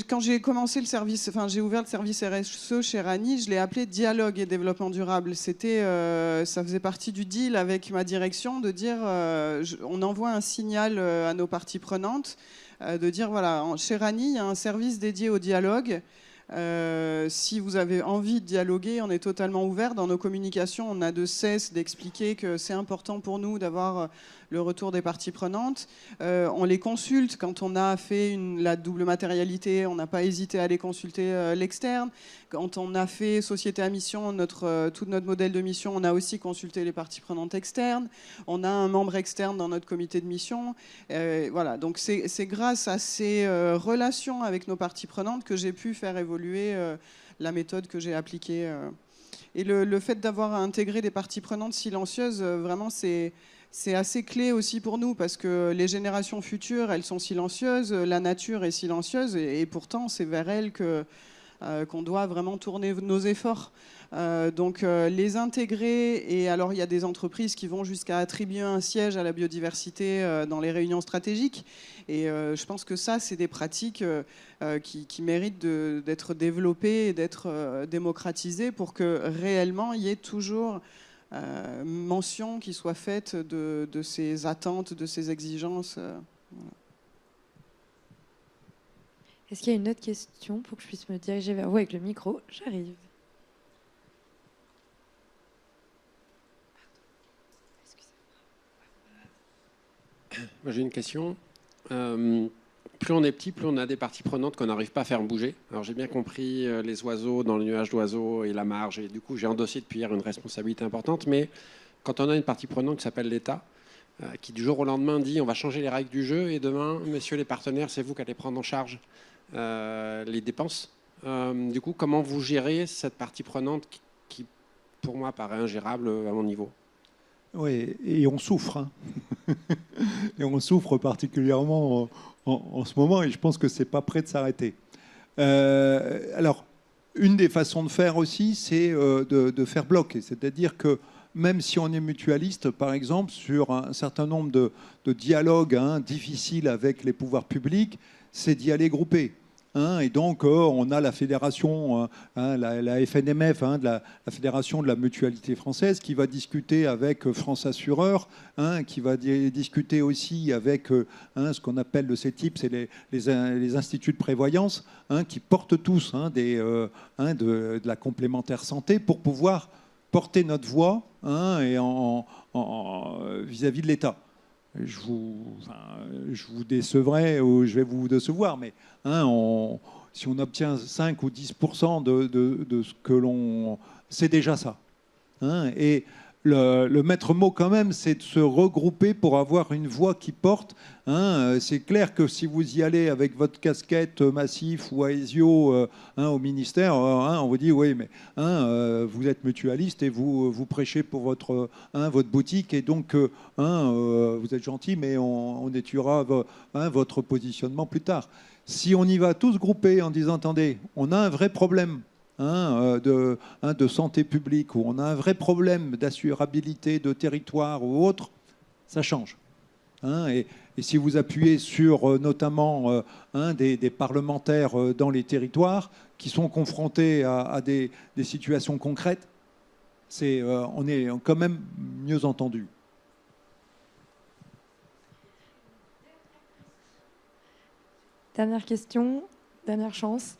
quand j'ai commencé le service, j'ai ouvert le service RSE chez Rani, je l'ai appelé dialogue et développement durable. Ça faisait partie du deal avec ma direction de dire, on envoie un signal à nos parties prenantes, de dire voilà, chez Rani, il y a un service dédié au dialogue. Si vous avez envie de dialoguer, on est totalement ouvert. Dans nos communications, on n'a de cesse d'expliquer que c'est important pour nous d'avoir le retour des parties prenantes. On les consulte quand on a fait la double matérialité. On n'a pas hésité à aller consulter l'externe. Quand on a fait Société à mission, tout notre modèle de mission, on a aussi consulté les parties prenantes externes. On a un membre externe dans notre comité de mission. Voilà. Donc c'est grâce à ces relations avec nos parties prenantes que j'ai pu faire évoluer la méthode que j'ai appliquée. Et le fait d'avoir intégré des parties prenantes silencieuses, vraiment, c'est assez clé aussi pour nous, parce que les générations futures, elles sont silencieuses, la nature est silencieuse, et pourtant, c'est vers elles qu'on doit vraiment tourner nos efforts. Donc les intégrer, et alors il y a des entreprises qui vont jusqu'à attribuer un siège à la biodiversité dans les réunions stratégiques, et je pense que ça, c'est des pratiques qui méritent d'être développées et d'être démocratisées pour que réellement il y ait toujours mention qui soit faite de ces attentes, de ces exigences. Voilà. Est-ce qu'il y a une autre question pour que je puisse me diriger vers vous avec le micro? J'arrive. Moi, j'ai une question. Plus on est petit, plus on a des parties prenantes qu'on n'arrive pas à faire bouger. Alors j'ai bien compris les oiseaux dans le nuage d'oiseaux et la marge, et du coup j'ai endossé depuis hier une responsabilité importante, mais quand on a une partie prenante qui s'appelle l'État, qui du jour au lendemain dit on va changer les règles du jeu et demain, messieurs les partenaires, c'est vous qui allez prendre en charge les dépenses. Du coup, comment vous gérez cette partie prenante qui pour moi paraît ingérable à mon niveau? Oui, et on souffre. Hein. Et on souffre particulièrement en ce moment, et je pense que ce n'est pas prêt de s'arrêter. Alors, une des façons de faire aussi, c'est de faire bloc. C'est-à-dire que même si on est mutualiste, par exemple, sur un certain nombre de dialogues difficiles avec les pouvoirs publics, c'est d'y aller groupé. Et donc, on a la fédération, la FNMF, la Fédération de la Mutualité Française, qui va discuter avec France Assureur, qui va discuter aussi avec ce qu'on appelle le CETIP, c'est les instituts de prévoyance, qui portent tous de la complémentaire santé pour pouvoir porter notre voix vis-à-vis de l'État. Je vous décevrai ou je vais vous décevoir, mais si on obtient 5 ou 10% de ce que l'on... C'est déjà ça. Et le maître mot quand même, c'est de se regrouper pour avoir une voix qui porte. C'est clair que si vous y allez avec votre casquette Massif ou Aesio au ministère, on vous dit oui, mais vous êtes mutualiste et vous prêchez pour votre boutique, et donc vous êtes gentil, mais on étudiera votre positionnement plus tard. Si on y va tous groupés en disant attendez, on a un vrai problème de santé publique, où on a un vrai problème d'assurabilité de territoire ou autre, ça change. Et si vous appuyez sur notamment des parlementaires dans les territoires qui sont confrontés à des situations concrètes, on est quand même mieux entendu. Dernière question, dernière chance.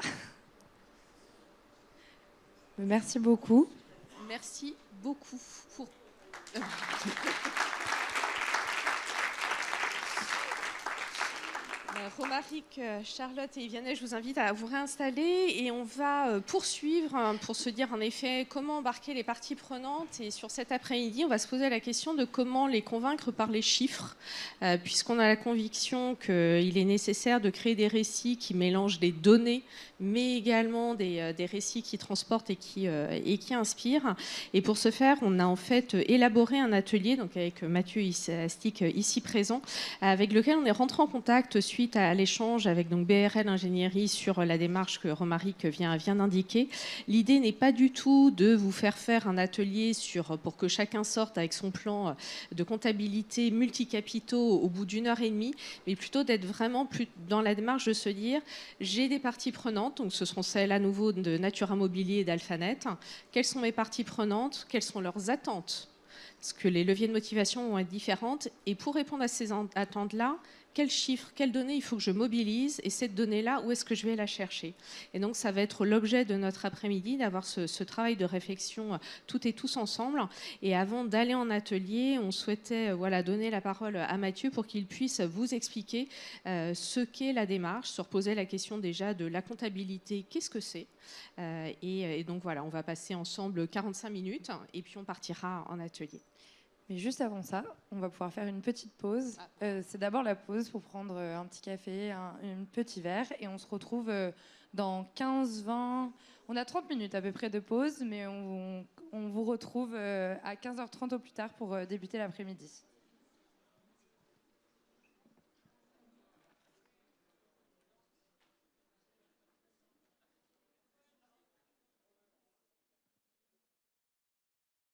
Merci beaucoup. Merci beaucoup. Romaric, Charlotte et Vianney, je vous invite à vous réinstaller et on va poursuivre pour se dire en effet comment embarquer les parties prenantes. Et sur cet après-midi, on va se poser la question de comment les convaincre par les chiffres, puisqu'on a la conviction qu'il est nécessaire de créer des récits qui mélangent des données, mais également des récits qui transportent et qui inspirent. Et pour ce faire, on a en fait élaboré un atelier, donc avec Mathieu Astic ici présent, avec lequel on est rentré en contact suite à l'échange avec donc BRL Ingénierie sur la démarche que Romaric vient d'indiquer. L'idée n'est pas du tout de vous faire un atelier pour que chacun sorte avec son plan de comptabilité multicapitaux au bout d'1h30, mais plutôt d'être vraiment plus dans la démarche de se dire j'ai des parties prenantes, donc ce seront celles à nouveau de Natura Mobilier et d'Alphanet. Quelles sont mes parties prenantes? Quelles sont leurs attentes? Parce que les leviers de motivation vont être différentes. Et pour répondre à ces attentes-là, quels chiffres, quelles données il faut que je mobilise, et cette donnée-là, où est-ce que je vais la chercher. Et donc ça va être l'objet de notre après-midi, d'avoir ce travail de réflexion toutes et tous ensemble. Et avant d'aller en atelier, on souhaitait donner la parole à Mathieu pour qu'il puisse vous expliquer ce qu'est la démarche, se reposer la question déjà de la comptabilité, qu'est-ce que c'est. Et donc voilà, on va passer ensemble 45 minutes et puis on partira en atelier. Mais juste avant ça, on va pouvoir faire une petite pause. C'est d'abord la pause pour prendre un petit café, un petit verre, et on se retrouve dans 15-20... On a 30 minutes à peu près de pause, mais on vous retrouve à 15h30 au plus tard pour débuter l'après-midi.